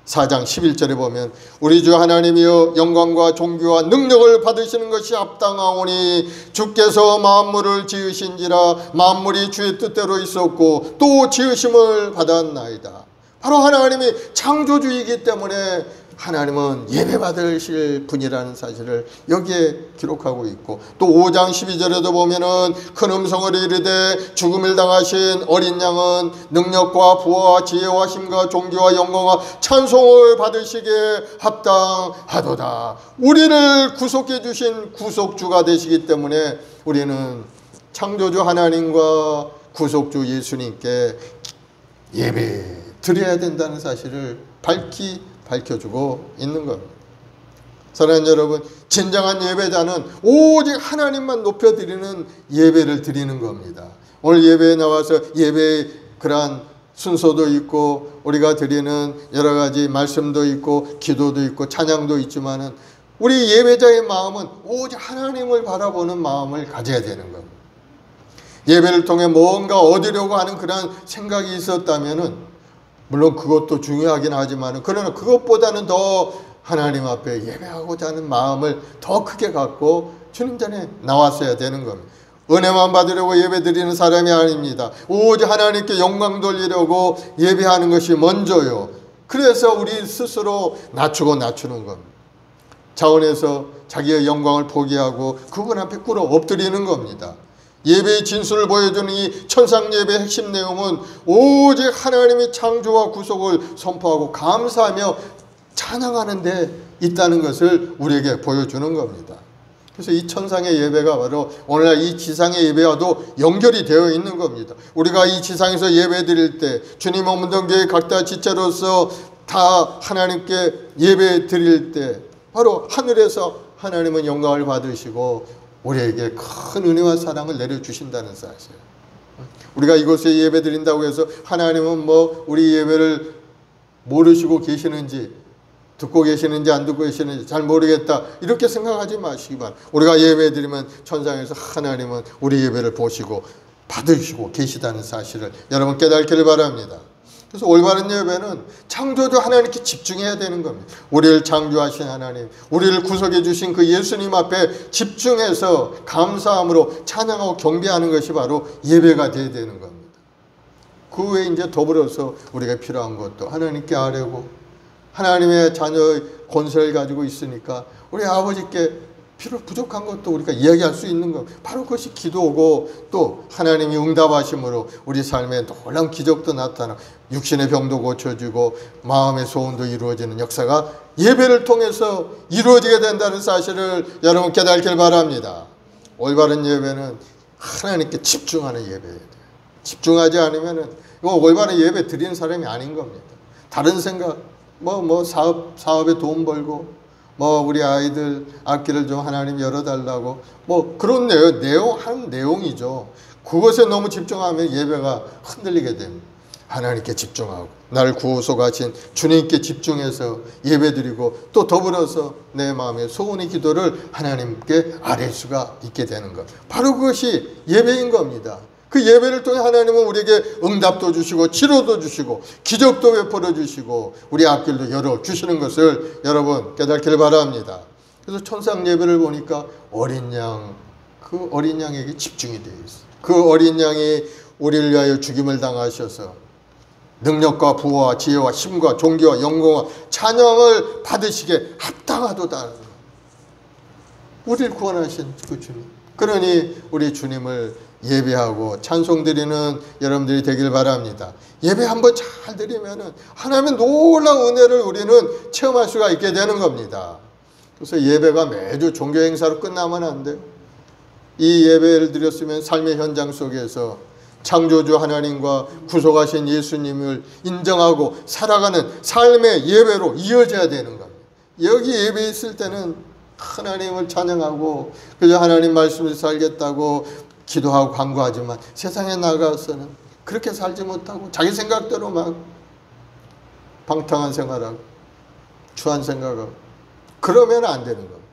4장 11절에 보면 우리 주 하나님이여 영광과 존귀와 능력을 받으시는 것이 합당하오니 주께서 만물을 지으신지라 만물이 주의 뜻대로 있었고 또 지으심을 받았나이다. 바로 하나님이 창조주이기 때문에 하나님은 예배받으실 분이라는 사실을 여기에 기록하고 있고 또 5장 12절에도 보면은 큰 음성을 이르되 죽음을 당하신 어린 양은 능력과 부와 지혜와 힘과 존귀와 영광과 찬송을 받으시기에 합당하도다. 우리를 구속해 주신 구속주가 되시기 때문에 우리는 창조주 하나님과 구속주 예수님께 예배 드려야 된다는 사실을 밝혀주고 있는 겁니다. 사랑하는 여러분, 진정한 예배자는 오직 하나님만 높여드리는 예배를 드리는 겁니다. 오늘 예배에 나와서 예배의 그러한 순서도 있고 우리가 드리는 여러 가지 말씀도 있고 기도도 있고 찬양도 있지만은 우리 예배자의 마음은 오직 하나님을 바라보는 마음을 가져야 되는 겁니다. 예배를 통해 뭔가 얻으려고 하는 그런 생각이 있었다면은 물론 그것도 중요하긴 하지만 그러나 그것보다는 더 하나님 앞에 예배하고자 하는 마음을 더 크게 갖고 주님 전에 나왔어야 되는 겁니다. 은혜만 받으려고 예배드리는 사람이 아닙니다. 오직 하나님께 영광 돌리려고 예배하는 것이 먼저요. 그래서 우리 스스로 낮추는 겁니다. 자원에서 자기의 영광을 포기하고 그분 앞에 꿇어 엎드리는 겁니다. 예배의 진수를 보여주는 이 천상 예배의 핵심 내용은 오직 하나님이 창조와 구속을 선포하고 감사하며 찬양하는 데 있다는 것을 우리에게 보여주는 겁니다. 그래서 이 천상의 예배가 바로 오늘날 이 지상의 예배와도 연결이 되어 있는 겁니다. 우리가 이 지상에서 예배 드릴 때 주님 머무는 교회 각자 지체로서 다 하나님께 예배 드릴 때 바로 하늘에서 하나님은 영광을 받으시고 우리에게 큰 은혜와 사랑을 내려주신다는 사실. 우리가 이곳에 예배 드린다고 해서 하나님은 뭐 우리 예배를 모르시고 계시는지 듣고 계시는지 안 듣고 계시는지 잘 모르겠다 이렇게 생각하지 마시기 바랍니다. 우리가 예배 드리면 천상에서 하나님은 우리 예배를 보시고 받으시고 계시다는 사실을 여러분 깨닫기를 바랍니다. 그래서 올바른 예배는 창조주 하나님께 집중해야 되는 겁니다. 우리를 창조하신 하나님, 우리를 구속해 주신 그 예수님 앞에 집중해서 감사함으로 찬양하고 경배하는 것이 바로 예배가 되어야 되는 겁니다. 그 외에 이제 더불어서 우리가 필요한 것도 하나님께 아뢰고 하나님의 자녀의 권세를 가지고 있으니까 우리 아버지께 부족한 것도 우리가 이야기할 수 있는 것. 바로 그것이 기도고 또 하나님이 응답하심으로 우리 삶에 놀라운 기적도 나타나 육신의 병도 고쳐주고 마음의 소원도 이루어지는 역사가 예배를 통해서 이루어지게 된다는 사실을 여러분 깨닫길 바랍니다. 올바른 예배는 하나님께 집중하는 예배예요. 집중하지 않으면은 이거 올바른 예배 드리는 사람이 아닌 겁니다. 다른 생각, 사업에 돈 벌고 우리 아이들 악기를 좀 하나님 열어달라고 그런 내용이죠. 그것에 너무 집중하면 예배가 흔들리게 됩니다. 하나님께 집중하고 나를 구속하신 주님께 집중해서 예배드리고 또 더불어서 내 마음의 소원의 기도를 하나님께 아뢰 수가 있게 되는 것. 바로 그것이 예배인 겁니다. 그 예배를 통해 하나님은 우리에게 응답도 주시고 치료도 주시고 기적도 베풀어 주시고 우리 앞길도 열어주시는 것을 여러분 깨닫기를 바랍니다. 그래서 천상 예배를 보니까 어린 양, 그 어린 양에게 집중이 되어 있어요. 그 어린 양이 우리를 위하여 죽임을 당하셔서 능력과 부와 지혜와 힘과 존귀와 영광과 찬양을 받으시게 합당하도다. 우리를 구원하신 그 주님. 그러니 우리 주님을 예배하고 찬송드리는 여러분들이 되길 바랍니다. 예배 한번 잘 드리면은 하나님의 놀라운 은혜를 우리는 체험할 수가 있게 되는 겁니다. 그래서 예배가 매주 종교 행사로 끝나면 안 돼요. 이 예배를 드렸으면 삶의 현장 속에서 창조주 하나님과 구속하신 예수님을 인정하고 살아가는 삶의 예배로 이어져야 되는 겁니다. 여기 예배 있을 때는 하나님을 찬양하고 그저 하나님 말씀을 살겠다고 기도하고 간구하지만 세상에 나가서는 그렇게 살지 못하고 자기 생각대로 막 방탕한 생활하고 추한 생각하고 그러면 안 되는 겁니다.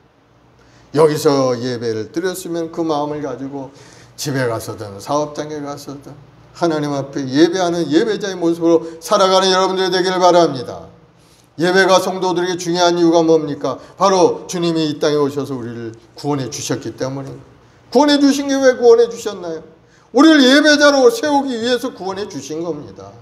여기서 예배를 드렸으면 그 마음을 가지고 집에 가서든 사업장에 가서든 하나님 앞에 예배하는 예배자의 모습으로 살아가는 여러분들이 되기를 바랍니다. 예배가 성도들에게 중요한 이유가 뭡니까? 바로 주님이 이 땅에 오셔서 우리를 구원해 주셨기 때문입니다. 구원해 주신 게 왜 구원해 주셨나요? 우리를 예배자로 세우기 위해서 구원해 주신 겁니다.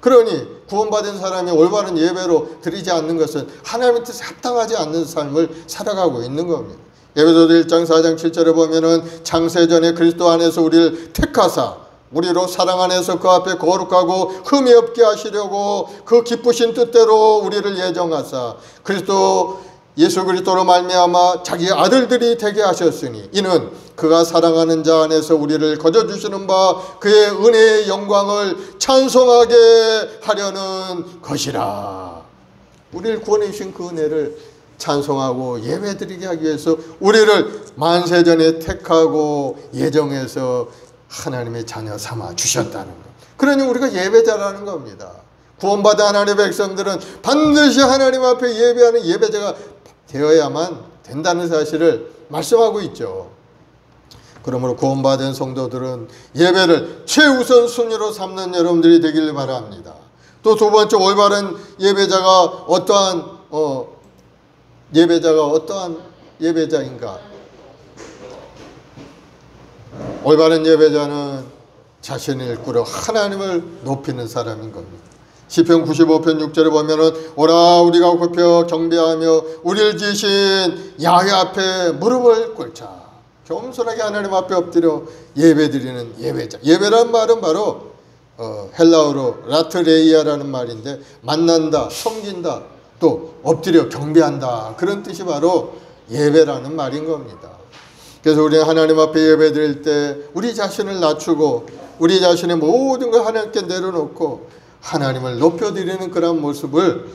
그러니 구원받은 사람이 올바른 예배로 드리지 않는 것은 하나님의 뜻에 합당하지 않는 삶을 살아가고 있는 겁니다. 에베소서 1장 4장 7절에 보면은 창세전에 그리스도 안에서 우리를 택하사 우리로 사랑 안에서 그 앞에 거룩하고 흠이 없게 하시려고 그 기쁘신 뜻대로 우리를 예정하사 예수 그리스도로 말미암아 자기의 아들들이 되게 하셨으니 이는 그가 사랑하는 자 안에서 우리를 거저주시는 바 그의 은혜의 영광을 찬송하게 하려는 것이라. 우리를 구원해 주신 그 은혜를 찬송하고 예배드리게 하기 위해서 우리를 만세전에 택하고 예정해서 하나님의 자녀 삼아 주셨다는 것. 그러니 우리가 예배자라는 겁니다. 구원받은 하나님의 백성들은 반드시 하나님 앞에 예배하는 예배자가 되어야만 된다는 사실을 말씀하고 있죠. 그러므로 구원받은 성도들은 예배를 최우선 순위로 삼는 여러분들이 되길 바랍니다. 또 두 번째, 올바른 예배자가 어떠한 예배자인가? 올바른 예배자는 자신의 일구로 하나님을 높이는 사람인 겁니다. 시편 95편 6절에 보면은 오라 우리가 굽혀 경배하며 우리를 지으신 야훼 앞에 무릎을 꿇자. 겸손하게 하나님 앞에 엎드려 예배드리는 예배자. 예배라는 말은 바로 헬라어로 라트레이아라는 말인데 만난다, 섬긴다, 또 엎드려 경배한다. 그런 뜻이 바로 예배라는 말인 겁니다. 그래서 우리는 하나님 앞에 예배드릴 때 우리 자신을 낮추고 우리 자신의 모든 걸 하나님께 내려놓고 하나님을 높여드리는 그런 모습을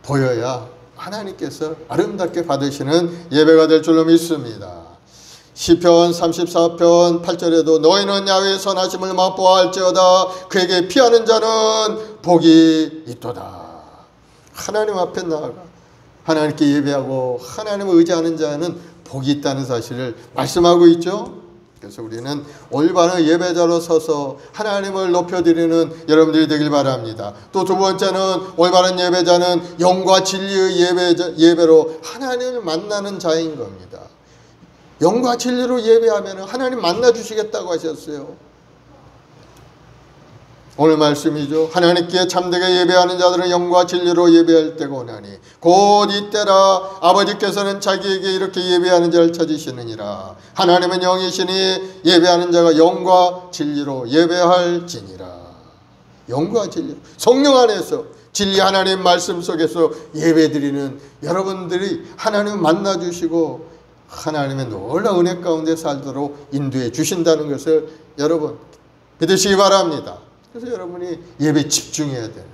보여야 하나님께서 아름답게 받으시는 예배가 될 줄로 믿습니다. 시편 34편 8절에도 너희는 야훼의 선하심을 맛보아할지어다 그에게 피하는 자는 복이 있도다. 하나님 앞에 나아가 하나님께 예배하고 하나님을 의지하는 자는 복이 있다는 사실을 말씀하고 있죠. 그래서 우리는 올바른 예배자로 서서 하나님을 높여드리는 여러분들이 되길 바랍니다. 또 두 번째는 올바른 예배자는 영과 진리의 예배로 하나님을 만나는 자인 겁니다. 영과 진리로 예배하면 하나님 만나주시겠다고 하셨어요. 오늘 말씀이죠. 하나님께 참되게 예배하는 자들은 영과 진리로 예배할 때가 오나니 곧 이때라 아버지께서는 자기에게 이렇게 예배하는 자를 찾으시느니라. 하나님은 영이시니 예배하는 자가 영과 진리로 예배할지니라. 영과 진리, 성령 안에서 진리 하나님 말씀 속에서 예배드리는 여러분들이 하나님을 만나주시고 하나님의 놀라운 은혜 가운데 살도록 인도해 주신다는 것을 여러분 믿으시기 바랍니다. 그래서 여러분이 예배에 집중해야 되는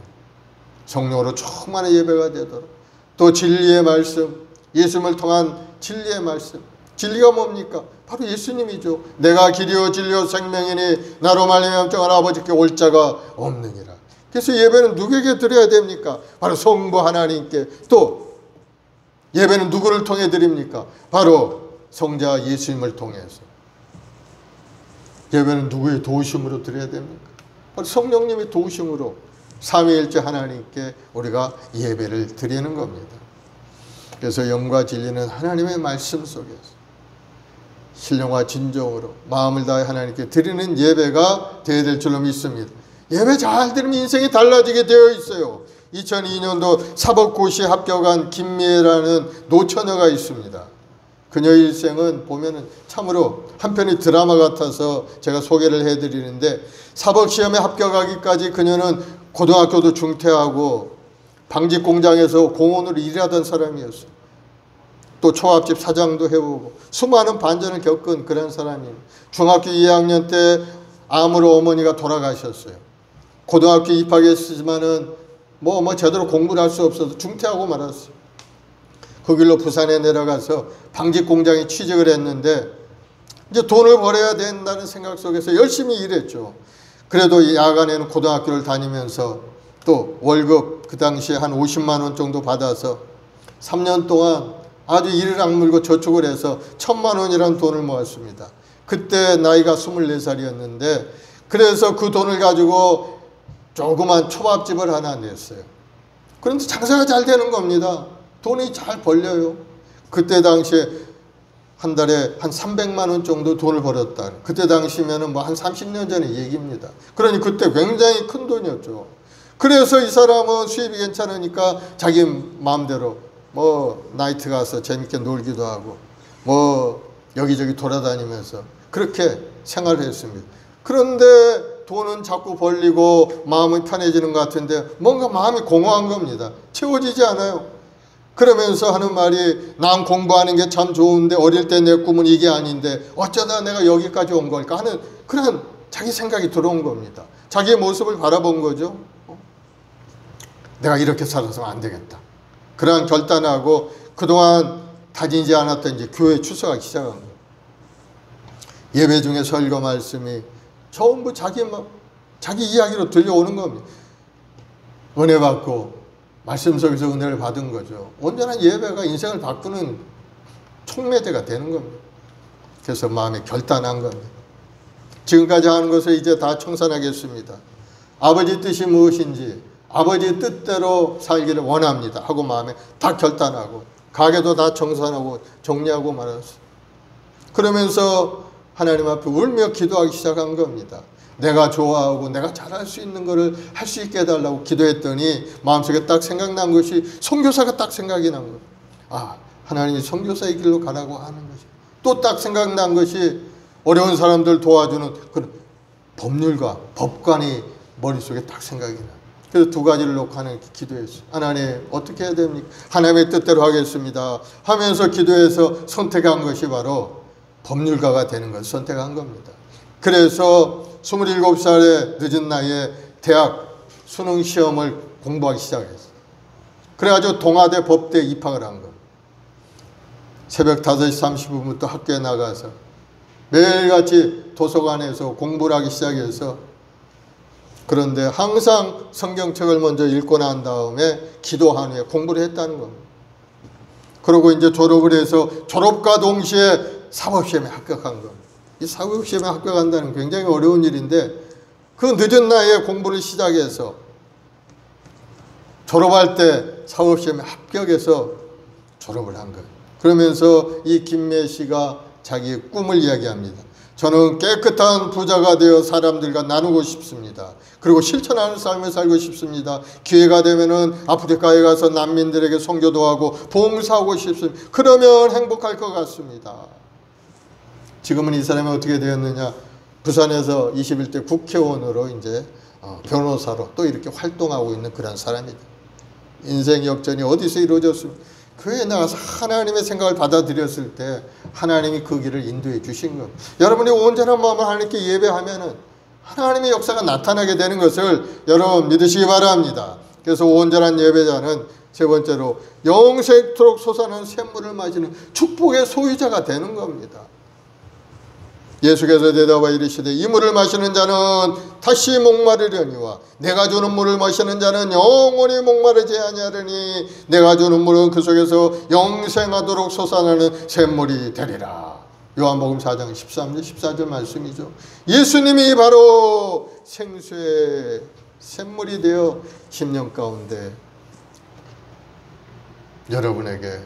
성령으로 충만한 예배가 되도록 또 진리의 말씀, 예수님을 통한 진리의 말씀. 진리가 뭡니까? 바로 예수님이죠. 내가 길이요 진리요 생명이니 나로 말미암아 아버지께 올 자가 없느니라. 그래서 예배는 누구에게 드려야 됩니까? 바로 성부 하나님께. 또 예배는 누구를 통해 드립니까? 바로 성자 예수님을 통해서. 예배는 누구의 도우심으로 드려야 됩니까? 바로 성령님의 도우심으로 삼위일체 하나님께 우리가 예배를 드리는 겁니다. 그래서 영과 진리는 하나님의 말씀 속에서 신령과 진정으로 마음을 다해 하나님께 드리는 예배가 되어야 될 줄로 믿습니다. 예배 잘 드리면 인생이 달라지게 되어 있어요. 2002년도 사법고시에 합격한 김미애라는 노처녀가 있습니다. 그녀의 일생은 보면은 참으로 한편의 드라마 같아서 제가 소개를 해드리는데, 사법시험에 합격하기까지 그녀는 고등학교도 중퇴하고 방직공장에서 공원으로 일하던 사람이었어요. 또 초밥집 사장도 해보고 수많은 반전을 겪은 그런 사람이에요. 중학교 2학년 때 암으로 어머니가 돌아가셨어요. 고등학교 입학했지만은 뭐 제대로 공부를 할 수 없어서 중퇴하고 말았어요. 그 길로 부산에 내려가서 방직공장에 취직을 했는데 이제 돈을 벌어야 된다는 생각 속에서 열심히 일했죠. 그래도 야간에는 고등학교를 다니면서 또 월급 그 당시에 한 50만 원 정도 받아서 3년 동안 아주 이를 악물고 저축을 해서 1,000만 원이라는 돈을 모았습니다. 그때 나이가 24살이었는데 그래서 그 돈을 가지고 조그만 초밥집을 하나 냈어요. 그런데 장사가 잘 되는 겁니다. 돈이 잘 벌려요. 그때 당시에 한 달에 한 300만 원 정도 돈을 벌었다. 그때 당시면은 뭐 한 30년 전의 얘기입니다. 그러니 그때 굉장히 큰 돈이었죠. 그래서 이 사람은 수입이 괜찮으니까 자기 마음대로 뭐 나이트 가서 재밌게 놀기도 하고 뭐 여기저기 돌아다니면서 그렇게 생활을 했습니다. 그런데 돈은 자꾸 벌리고 마음이 편해지는 것 같은데 뭔가 마음이 공허한 겁니다. 채워지지 않아요. 그러면서 하는 말이, 난 공부하는 게 참 좋은데 어릴 때 내 꿈은 이게 아닌데 어쩌다 내가 여기까지 온 걸까 하는 그런 자기 생각이 들어온 겁니다. 자기의 모습을 바라본 거죠. 내가 이렇게 살아서는 안 되겠다. 그러한 결단하고 그동안 다니지 않았던 이제 교회에 출석하기 시작한 거예요. 예배 중에 설교 말씀이 전부 자기 이야기로 들려오는 겁니다. 은혜 받고 말씀 속에서 은혜를 받은 거죠. 온전한 예배가 인생을 바꾸는 촉매제가 되는 겁니다. 그래서 마음에 결단한 겁니다. 지금까지 하는 것을 이제 다 청산하겠습니다. 아버지 뜻이 무엇인지 아버지 뜻대로 살기를 원합니다 하고 마음에 다 결단하고 가게도 다 청산하고 정리하고 말았어요. 그러면서 하나님 앞에 울며 기도하기 시작한 겁니다. 내가 좋아하고 내가 잘할 수 있는 것을 할 수 있게 해달라고 기도했더니 마음속에 딱 생각난 것이 선교사가 딱 생각이 난 거예요. 아, 하나님이 선교사의 길로 가라고 하는 것이. 또 딱 생각난 것이 어려운 사람들 도와주는 그 법률가, 법관이 머릿속에 딱 생각이 나요. 그래서 두 가지를 놓고 하나님께 기도했어요. 하나님 어떻게 해야 됩니까? 하나님의 뜻대로 하겠습니다 하면서 기도해서 선택한 것이 바로 법률가가 되는 것을 선택한 겁니다. 그래서 27살의 늦은 나이에 대학 수능 시험을 공부하기 시작했어요. 그래가지고 동아대 법대에 입학을 한 겁니다. 새벽 5시 30분부터 학교에 나가서 매일같이 도서관에서 공부를 하기 시작해서, 그런데 항상 성경책을 먼저 읽고 난 다음에 기도한 후에 공부를 했다는 겁니다. 그리고 이제 졸업을 해서 졸업과 동시에 사법시험에 합격한 겁니다. 이 사법시험에 합격한다는 굉장히 어려운 일인데 그 늦은 나이에 공부를 시작해서 졸업할 때 사법시험에 합격해서 졸업을 한 거예요. 그러면서 이 김미애 씨가 자기의 꿈을 이야기합니다. 저는 깨끗한 부자가 되어 사람들과 나누고 싶습니다. 그리고 실천하는 삶을 살고 싶습니다. 기회가 되면은 아프리카에 가서 난민들에게 선교도 하고 봉사하고 싶습니다. 그러면 행복할 것 같습니다. 지금은 이 사람이 어떻게 되었느냐? 부산에서 21대 국회의원으로 이제 변호사로 또 이렇게 활동하고 있는 그런 사람이다. 인생 역전이 어디서 이루어졌습니까? 교회에 나가서 하나님의 생각을 받아들였을 때 하나님이 그 길을 인도해 주신 겁니다. 여러분이 온전한 마음을 하나님께 예배하면은 하나님의 역사가 나타나게 되는 것을 여러분 믿으시기 바랍니다. 그래서 온전한 예배자는 세 번째로 영생토록 솟아나는 샘물을 마시는 축복의 소유자가 되는 겁니다. 예수께서 대답하여 이르시되 이 물을 마시는 자는 다시 목마르려니와 내가 주는 물을 마시는 자는 영원히 목마르지 아니하리니 내가 주는 물은 그 속에서 영생하도록 솟아나는 샘물이 되리라. 요한복음 4장 13절 14절 말씀이죠. 예수님이 바로 생수의 샘물이 되어 10년 가운데 여러분에게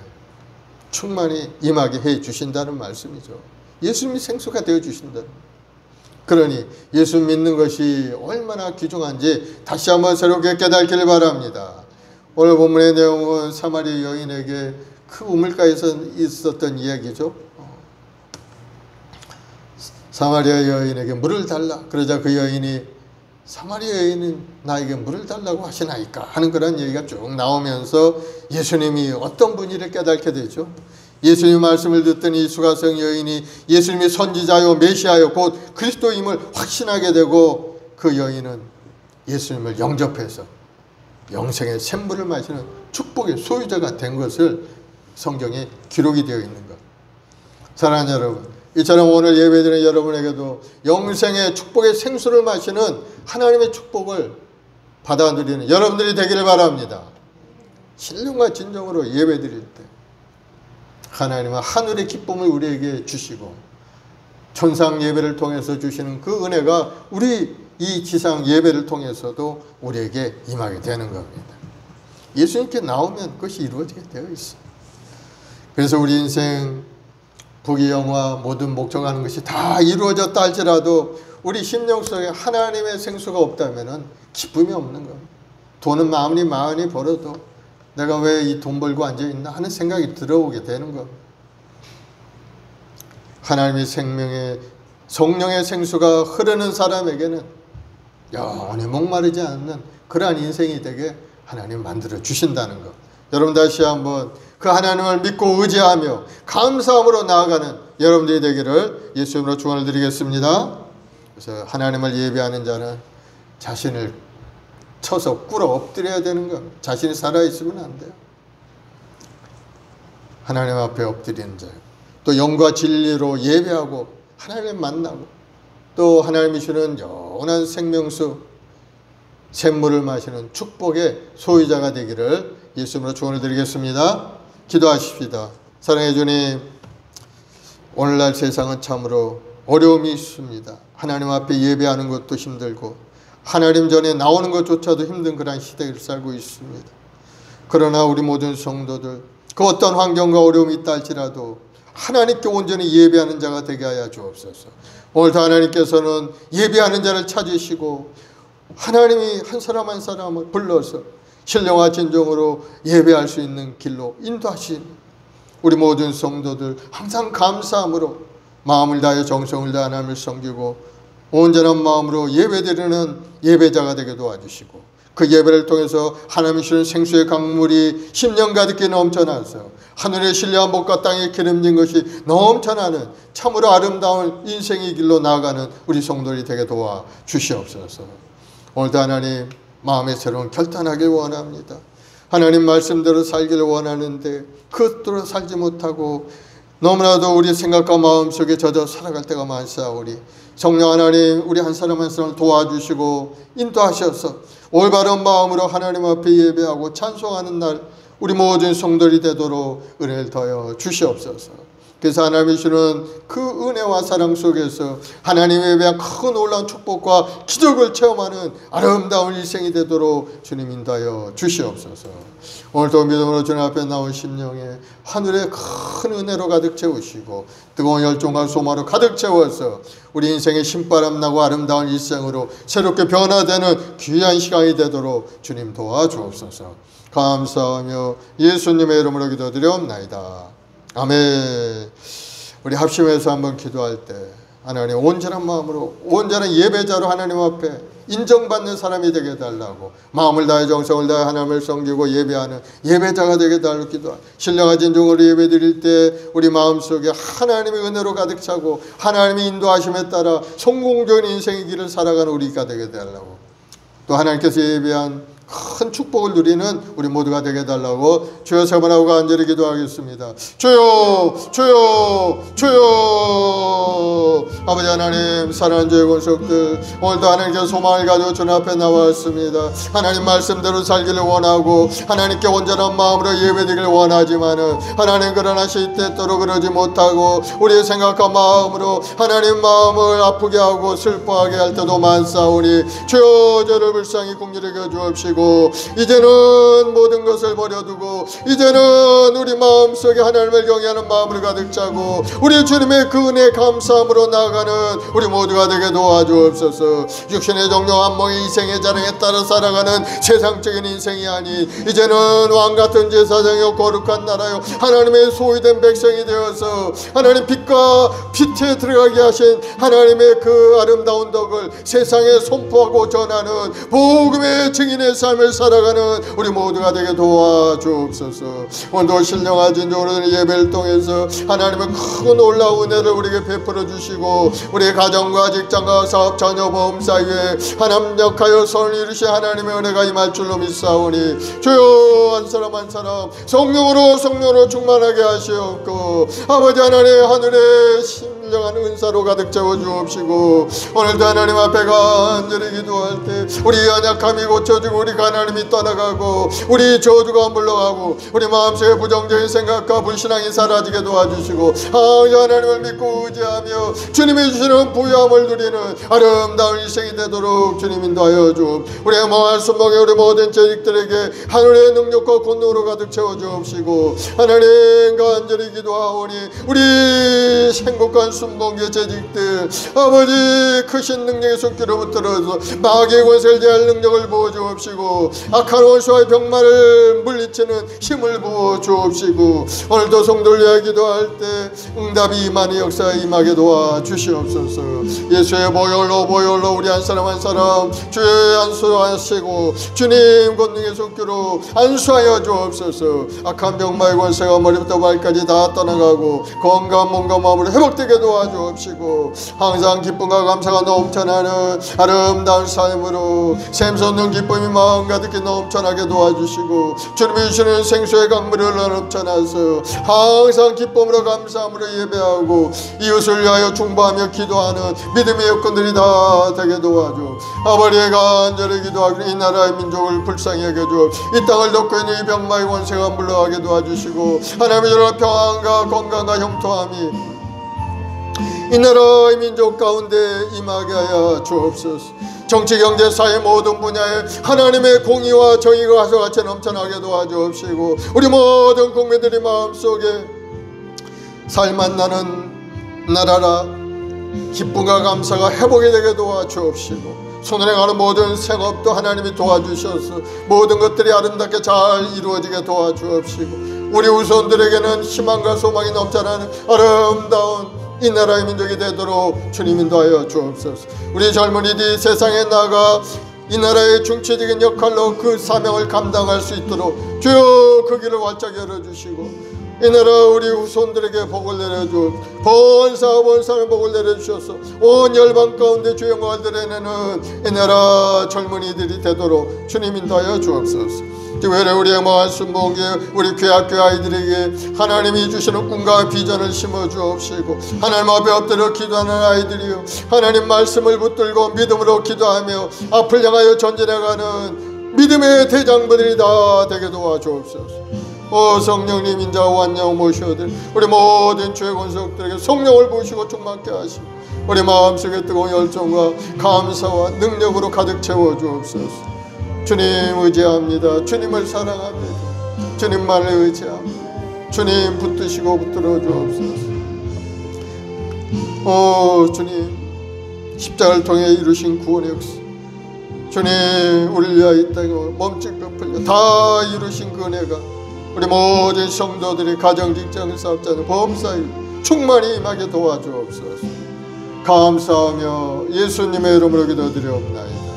충만히 임하게 해 주신다는 말씀이죠. 예수님이 생수가 되어 주신다. 그러니 예수 믿는 것이 얼마나 귀중한지 다시 한번 새롭게 깨닫기를 바랍니다. 오늘 본문의 내용은 사마리아 여인에게 그 우물가에서 있었던 이야기죠. 사마리아 여인에게 물을 달라. 그러자 그 여인이 사마리아 여인은 나에게 물을 달라고 하시나이까 하는 그런 얘기가 쭉 나오면서 예수님이 어떤 분이를 깨닫게 되죠. 예수님 말씀을 듣던 이 수가성 여인이 예수님이 선지자요 메시아요 곧 그리스도임을 확신하게 되고 그 여인은 예수님을 영접해서 영생의 샘물을 마시는 축복의 소유자가 된 것을 성경에 기록이 되어 있는 것. 사랑하는 여러분, 이처럼 오늘 예배드리는 여러분에게도 영생의 축복의 생수를 마시는 하나님의 축복을 받아 누리는 여러분들이 되기를 바랍니다. 신령과 진정으로 예배드릴 때 하나님은 하늘의 기쁨을 우리에게 주시고 천상 예배를 통해서 주시는 그 은혜가 우리 이 지상 예배를 통해서도 우리에게 임하게 되는 겁니다. 예수님께 나오면 그것이 이루어지게 되어 있어요. 그래서 우리 인생 부귀영화 모든 목적하는 것이 다 이루어졌다 할지라도 우리 심령 속에 하나님의 생수가 없다면 기쁨이 없는 겁니다. 돈은 마음이 많이 벌어도 내가 왜 이 돈 벌고 앉아있나 하는 생각이 들어오게 되는 겁니다. 하나님의 생명의 성령의 생수가 흐르는 사람에게는 영원히 목마르지 않는 그러한 인생이 되게 하나님 만들어 주신다는 것. 여러분 다시 한번 그 하나님을 믿고 의지하며 감사함으로 나아가는 여러분들이 되기를 예수님으로 축원을 드리겠습니다. 그래서 하나님을 예배하는 자는 자신을 쳐서 꿇어 엎드려야 되는 것. 자신이 살아있으면 안 돼요. 하나님 앞에 엎드리는 자. 또 영과 진리로 예배하고 하나님을 만나고 또 하나님이 주는 영원한 생명수 샘물을 마시는 축복의 소유자가 되기를 예수님으로 축원을 드리겠습니다. 기도하십시다. 사랑해 주님, 오늘날 세상은 참으로 어려움이 있습니다. 하나님 앞에 예배하는 것도 힘들고 하나님 전에 나오는 것조차도 힘든 그런 시대를 살고 있습니다. 그러나 우리 모든 성도들 그 어떤 환경과 어려움이 있다 할지라도 하나님께 온전히 예배하는 자가 되게 하여 주옵소서. 오늘도 하나님께서는 예배하는 자를 찾으시고 하나님이 한 사람 한 사람을 불러서 신령과 진정으로 예배할 수 있는 길로 인도하신 우리 모든 성도들 항상 감사함으로 마음을 다해 정성을 다해 하나님을 섬기고 온전한 마음으로 예배드리는 예배자가 되게 도와주시고 그 예배를 통해서 하나님이 주는 생수의 강물이 10년 가득히 넘쳐나서 하늘의 신령한 복과 땅에 기름진 것이 넘쳐나는 참으로 아름다운 인생의 길로 나아가는 우리 성도들이 되게 도와주시옵소서. 오늘도 하나님 마음의 새로운 결단하길 원합니다. 하나님 말씀대로 살기를 원하는데 그것대로 살지 못하고 너무나도 우리 생각과 마음속에 젖어 살아갈 때가 많사오니 성령 하나님 우리 한 사람 한 사람을 도와주시고 인도하셔서 올바른 마음으로 하나님 앞에 예배하고 찬송하는 날 우리 모든 성도들이 되도록 은혜를 더하여 주시옵소서. 그래서 하나님이 주는 그 은혜와 사랑 속에서 하나님에 대한 큰 놀라운 축복과 기적을 체험하는 아름다운 일생이 되도록 주님 인도하여 주시옵소서. 오늘도 믿음으로 주님 앞에 나온 심령에 하늘의 큰 은혜로 가득 채우시고 뜨거운 열정과 소망으로 가득 채워서 우리 인생의 신바람 나고 아름다운 일생으로 새롭게 변화되는 귀한 시간이 되도록 주님 도와주옵소서. 감사하며 예수님의 이름으로 기도드리옵나이다. 아멘. 우리 합심해서 한번 기도할 때 하나님 온전한 마음으로 온전한 예배자로 하나님 앞에 인정받는 사람이 되게 해달라고 마음을 다해 정성을 다해 하나님을 섬기고 예배하는 예배자가 되게 해달라고 기도하고 신령한 진정으로 예배드릴 때 우리 마음속에 하나님의 은혜로 가득 차고 하나님의 인도하심에 따라 성공적인 인생의 길을 살아가는 우리가 되게 해달라고 또 하나님께서 예배한 큰 축복을 누리는 우리 모두가 되게 해달라고 주여 세 번 하고 간절히 기도하겠습니다. 주여 주여 주여. 아버지 하나님, 사랑하는 주의 권속들, 오늘도 하나님께 소망을 가지고 주님 앞에 나왔습니다. 하나님 말씀대로 살기를 원하고 하나님께 온전한 마음으로 예배드리기를 원하지만은 하나님, 그러나 시때때로 그러지 못하고 우리의 생각과 마음으로 하나님 마음을 아프게 하고 슬퍼하게 할 때도 많사오니 주여 저를 불쌍히 긍휼히 여겨 주옵시고, 이제는 모든 것을 버려두고 이제는 우리 마음속에 하나님을 경외하는 마음을 가득 차고 우리 주님의 그 은혜 감사함으로 나아가는 우리 모두가 되게 도와주옵소서. 육신의 정령한 몸의 이생의 자랑에 따라 살아가는 세상적인 인생이 아닌 이제는 왕같은 제사장이요 거룩한 나라요 하나님의 소유된 백성이 되어서 하나님 빛과 빛에 들어가게 하신 하나님의 그 아름다운 덕을 세상에 선포하고 전하는 복음의 증인의 삶을 살아가는 우리 모두가 되게 도와주옵소서. 오늘도 신령하신 오늘 예배를 통해서 하나님의 크고 놀라운 은혜를 우리에게 베풀어 주시고 우리의 가정과 직장과 사업 자녀 보험 사이에 합력하여 선을 이루신 하나님의 은혜가 임할 줄로 믿사오니 주여 한 사람 한 사람 성령으로 충만하게 하시옵고 아버지 하나님 하늘의 신령한 은사로 가득 채워 주옵시고 오늘도 하나님 앞에 간절히 기도할 때 우리 연약함이 고쳐지고 우리 가난함이 떠나가고 우리 저주가 물러가고 우리 마음속에 부정적인 생각과 불신앙이 사라지게 도와주시고 하나님을 믿고 의지하며 주님이 주시는 부유함을 누리는 아름다운 일생이 되도록 주님 인도하여 주옵. 우리의 모든 순복에 우리 모든 재직들에게 하늘의 능력과 권능으로 가득 채워 주옵시고 하나님 간절히 기도하오니 우리 행복한 순복의 재직들 아버지 크신 능력의 손길을 붙들어서 마귀의 권세를 제할 능력을 부어 주옵시고 악한 원수와의 병마를 물리치는 힘을 부어 주옵시고 오늘도 성도를 위해 기도할 때 응답이 임하는 역사에 임하게 도와 주시옵소서. 예수의 보혈로 우리 한 사람 한 사람 주의 안수하시고 주님 권능의 손길로 안수하여 주옵소서. 악한 병마의 권세가 머리부터 발까지 다 떠나가고 건강 몸과 마음으로 회복되게 도와주옵시고 항상 기쁨과 감사가 넘쳐나는 아름다운 삶으로 샘솟는 기쁨이 마음 가득히 넘쳐나게 도와주시고 주님이 주시는 생수의 강물을 넘쳐나서 항상 기쁨으로 감사함으로 예배하고 이웃을 위하여 중보하며 기도하는 믿음의 여건들이 다 되게 도와줘. 아버지의 간절히 기도하고 이 나라의 민족을 불쌍히 여겨 주옵. 이 땅을 덮고 있는 이 병마의 권세가 물러가게 도와주시고 하나님의 여러 평안과 건강과 형통함이 이 나라의 민족 가운데 임하게 하여 주옵소서. 정치, 경제, 사회 모든 분야에 하나님의 공의와 정의가 가시같이 넘쳐나게 도와주옵시고 우리 모든 국민들이 마음속에 살만 나는 나라라 기쁨과 감사가 회복이 되게 도와주옵시고 손을 행하는 모든 생업도 하나님이 도와주셔서 모든 것들이 아름답게 잘 이루어지게 도와주옵시고 우리 후손들에게는 희망과 소망이 넘쳐나는 아름다운 이 나라의 민족이 되도록 주님 인도하여 주옵소서. 우리 젊은이들이 세상에 나가 이 나라의 중체적인 역할로 그 사명을 감당할 수 있도록 주여 그 길을 활짝 열어주시고 이 나라 우리 후손들에게 복을 내려주옵소서. 번사의 복을 내려주셔서 온 열방 가운데 주의 영광을 드러내는 이 나라 젊은이들이 되도록 주님 인도하여 주옵소서. 교회를 우리의 마을 순복에 우리 귀학교 아이들에게 하나님이 주시는 꿈과 비전을 심어 주옵시고 하나님 앞에 엎드려 기도하는 아이들이요 하나님 말씀을 붙들고 믿음으로 기도하며 앞을 향하여 전진해가는 믿음의 대장부들이 다 되게 도와주옵소서. 오 성령님 인자 완령 모셔들 우리 모든 주의 권속들에게 성령을 부으시고 충만케 하시고 우리 마음속에 뜨거운 열정과 감사와 능력으로 가득 채워 주옵소서. 주님 의지합니다. 주님을 사랑합니다. 주님만을 의지합니다. 주님 붙드시고 붙들어 주옵소서. 오 주님 십자가를 통해 이루신 구원의 역사 주님 우리를 위하여 이 땅에 몸짓고 풀려 다 이루신 그 은혜가 우리 모든 성도들이 가정 직장 사업자들 범사에 충만히 임하게 도와주옵소서. 감사하며 예수님의 이름으로 기도드리옵나이다.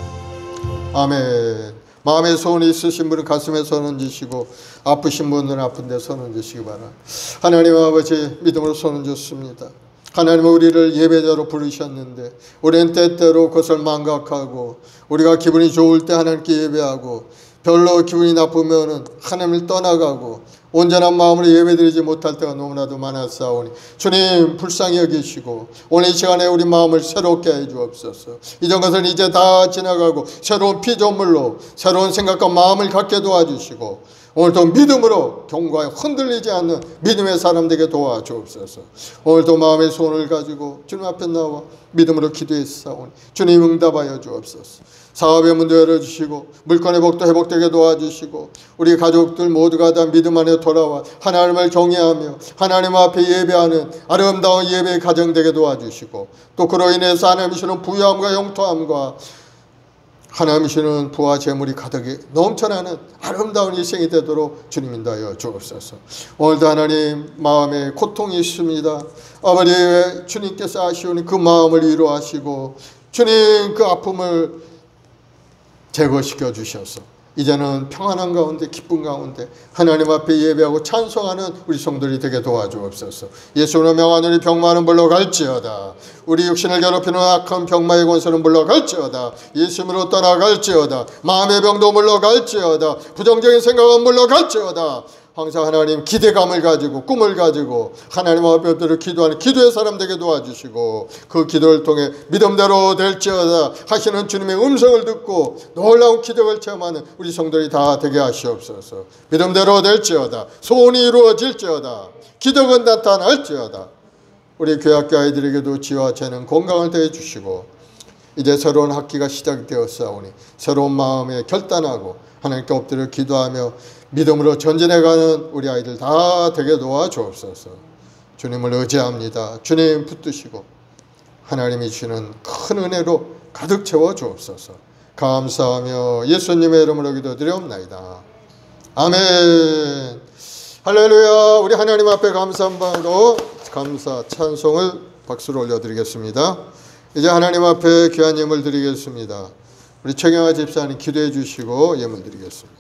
아멘. 마음에 소원이 있으신 분은 가슴에 손 얹으시고 아프신 분은 아픈 데 손 얹으시기 바랍니다. 하나님 아버지 믿음으로 손 얹었습니다. 하나님은 우리를 예배자로 부르셨는데 우리는 때때로 그것을 망각하고 우리가 기분이 좋을 때 하나님께 예배하고 별로 기분이 나쁘면 하나님을 떠나가고 온전한 마음으로 예배드리지 못할 때가 너무나도 많았사오니 주님 불쌍히 여기시고 오늘 이 시간에 우리 마음을 새롭게 해 주옵소서. 이전 것은 이제 다 지나가고 새로운 피조물로 새로운 생각과 마음을 갖게 도와주시고 오늘도 믿음으로 경고하여 흔들리지 않는 믿음의 사람 되게 도와주옵소서. 오늘도 마음의 소원을 가지고 주님 앞에 나와 믿음으로 기도했사오니 주님 응답하여 주옵소서. 사업의 문도 열어주시고 물건의 복도 회복되게 도와주시고 우리 가족들 모두가 다 믿음 안에 돌아와 하나님을 경외하며 하나님 앞에 예배하는 아름다운 예배의 가정 되게 도와주시고 또 그로 인해서 하나님이 주는 부유함과 영토함과 하나님이 주는 부와 재물이 가득히 넘쳐나는 아름다운 일생이 되도록 주님 인도하여 주옵소서. 오늘도 하나님 마음에 고통이 있습니다. 아버지 주님께서 아시오니 그 마음을 위로하시고 주님 그 아픔을 제거시켜 주셔서 이제는 평안한 가운데 기쁨 가운데 하나님 앞에 예배하고 찬송하는 우리 성도들이 되게 도와주옵소서. 예수로 명하노니 병마는 물러갈지어다. 우리 육신을 괴롭히는 악한 병마의 권세는 물러갈지어다. 예수님으로 떠나갈지어다. 마음의 병도 물러갈지어다. 부정적인 생각은 물러갈지어다. 항상 하나님 기대감을 가지고 꿈을 가지고 하나님 앞에 기도하는 기도의 사람 되게 도와주시고 그 기도를 통해 믿음대로 될지어다 하시는 주님의 음성을 듣고 놀라운 기적을 체험하는 우리 성도들이 다 되게 하시옵소서. 믿음대로 될지어다. 소원이 이루어질지어다. 기적은 나타날지어다. 우리 교회학교 아이들에게도 지혜와 재능 건강을 더해 주시고 이제 새로운 학기가 시작되었사오니 새로운 마음에 결단하고 하나님께 엎드려 기도하며 믿음으로 전진해가는 우리 아이들 다 되게 도와주옵소서. 주님을 의지합니다. 주님 붙드시고 하나님이 주시는 큰 은혜로 가득 채워 주옵소서. 감사하며 예수님의 이름으로 기도드리옵나이다. 아멘. 할렐루야. 우리 하나님 앞에 감사한 바로 감사 찬송을 박수로 올려드리겠습니다. 이제 하나님 앞에 귀한 예물 드리겠습니다. 우리 최경화 집사님 기도해 주시고 예물 드리겠습니다.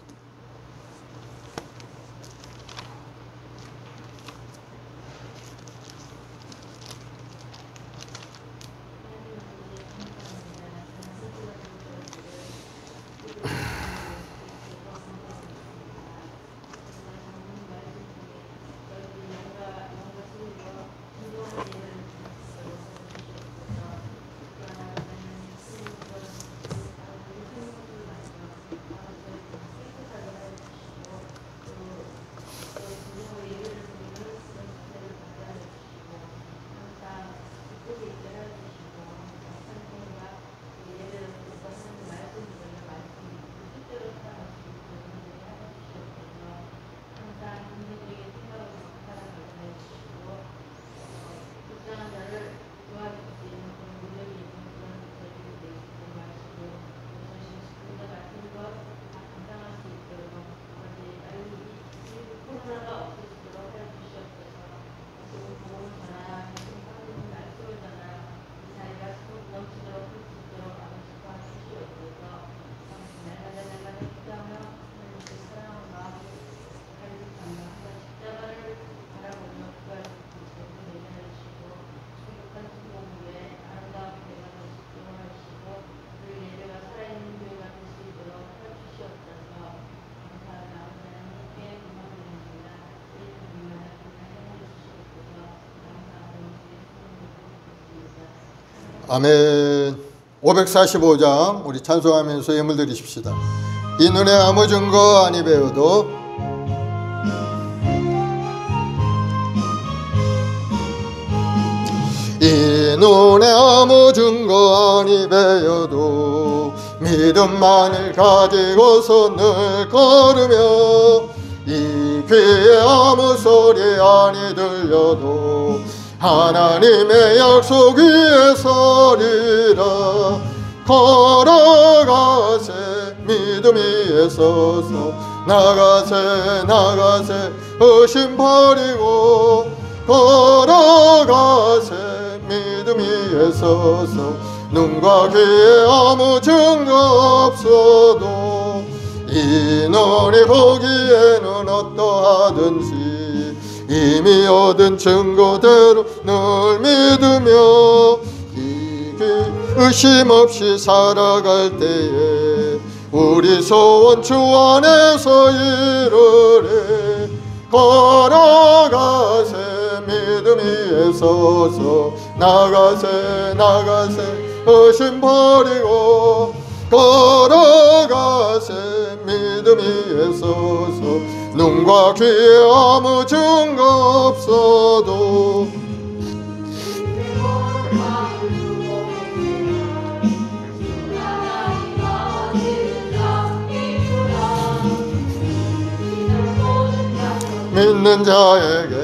아멘. 545장 우리 찬송하면서 예물 드리십시다. 이 눈에 아무 증거 아니 배워도 이 눈에 아무 증거 아니 배워도 믿음만을 가지고서 늘 걸으며 이 귀에 아무 소리 아니 들려도 하나님의 약속 위에 서리라. 걸어가세 믿음 위에 서서 나가세 나가세 의심 버리고 걸어가세 믿음 위에 서서 눈과 귀에 아무 증거 없어도 이 눈이 보기에는 어떠하든지 이미 얻은 증거대로 늘 믿으며 이 길 의심 없이 살아갈 때에 우리 소원 주 안에서 이루리. 걸어가세 믿음 위에 서서 나가세 나가세 의심 버리고 걸어가세 믿음 위에 서서 눈과 귀에 아무 증거 없어도 믿는 자에게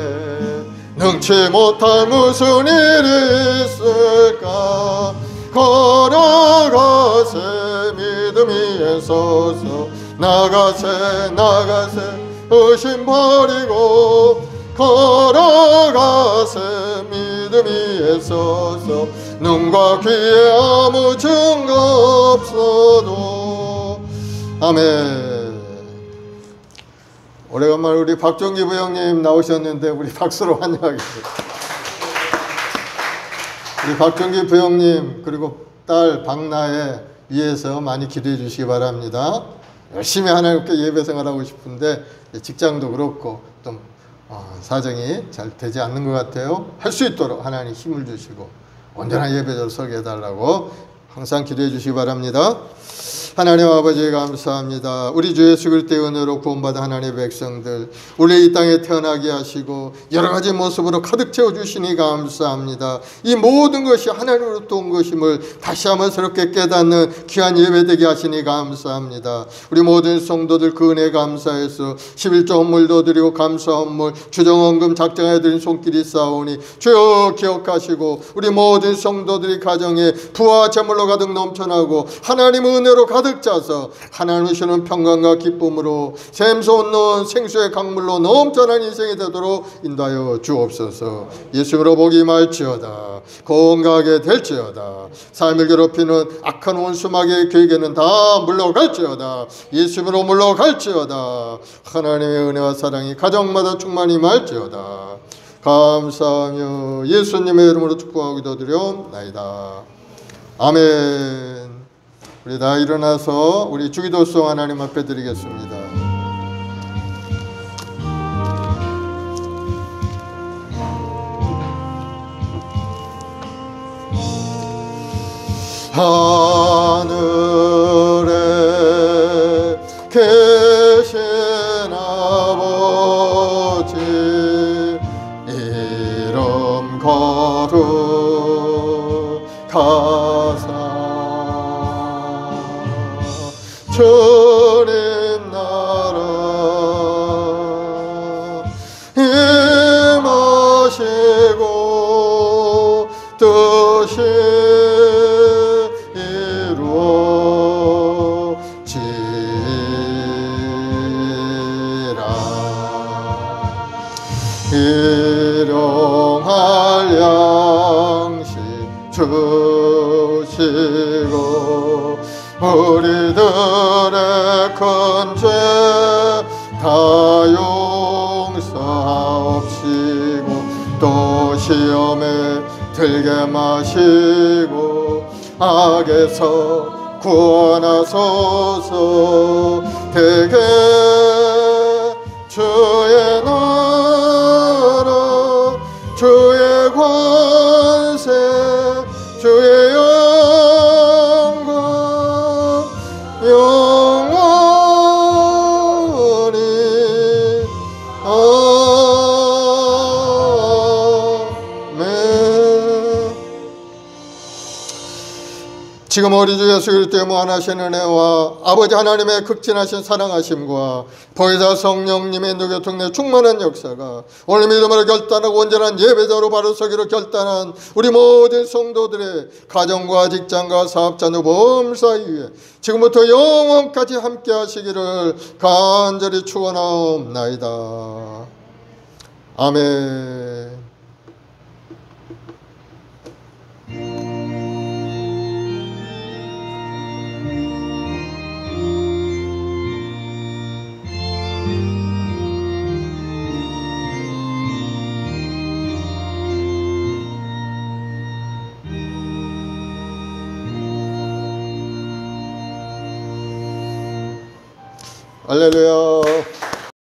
능치 못할 무슨 일이 있을까. 걸어가세 믿음 위에 서서 나가세 나가세 의심 버리고 걸어가세 믿음 위에 서서 눈과 귀에 아무 증거 없어도. 아멘. 오래간만에 우리 박종기 부형님 나오셨는데 우리 박수로 환영하겠습니다. 우리 박종기 부형님 그리고 딸 박나에 위해서 많이 기도해 주시기 바랍니다. 열심히 하나님께 예배 생활하고 싶은데 직장도 그렇고 또 사정이 잘 되지 않는 것 같아요. 할 수 있도록 하나님 힘을 주시고 온전한 예배자로 서게 해달라고 항상 기도해 주시기 바랍니다. 하나님 아버지 감사합니다. 우리 주 예수 그리스도의 은혜로 구원받은 하나님의 백성들, 우리 이 땅에 태어나게 하시고 여러 가지 모습으로 가득 채워주시니 감사합니다. 이 모든 것이 하나님으로부터 온 것임을 다시 한번 새롭게 깨닫는 귀한 예배되게 하시니 감사합니다. 우리 모든 성도들 그 은혜 감사해서 11조 헌물도 드리고 감사 헌물 주정헌금 작정하여 드린 손길이 싸우니 주여 기억하시고 우리 모든 성도들이 가정에 부와 재물로 가득 넘쳐나고 하나님 은혜로 가득 차서 하나님 주시는 평강과 기쁨으로 샘솟는 생수의 강물로 넘쳐난 인생이 되도록 인도하여 주옵소서. 예수로 복이 말지어다. 건강하게 될지어다. 삶을 괴롭히는 악한 원수마귀의 괴계는 다 물러갈지어다. 예수로 물러갈지어다. 하나님의 은혜와 사랑이 가정마다 충만히 말지어다. 감사하며 예수님의 이름으로 축복하고 기도드려옵나이다. 아멘. 우리 다 일어나서 우리 주기도송 하나님 앞에 드리겠습니다. 하늘에 계신 아버지 이름 거룩하사 주님 나라 임하시고 뜻이 이루어지라. 일용할 양식 주시고 우리들의 큰 죄 다 용서하옵시고 또 시험에 들게 마시고 악에서 구원하소서. 대개 주의 나라 주의 권세 주의 영원히 아멘. 지금 우리 주 예수 그리스도의 무한하신 은혜와 아버지 하나님의 극진하신 사랑하심과 보혜사 성령님의 인도교통의 충만한 역사가 오늘 믿음으로 결단하고 온전한 예배자로 바로 서기로 결단한 우리 모든 성도들의 가정과 직장과 사업자 누범사이 위에 지금부터 영원까지 함께 하시기를 간절히 축원하옵나이다. 아멘. 할렐루야.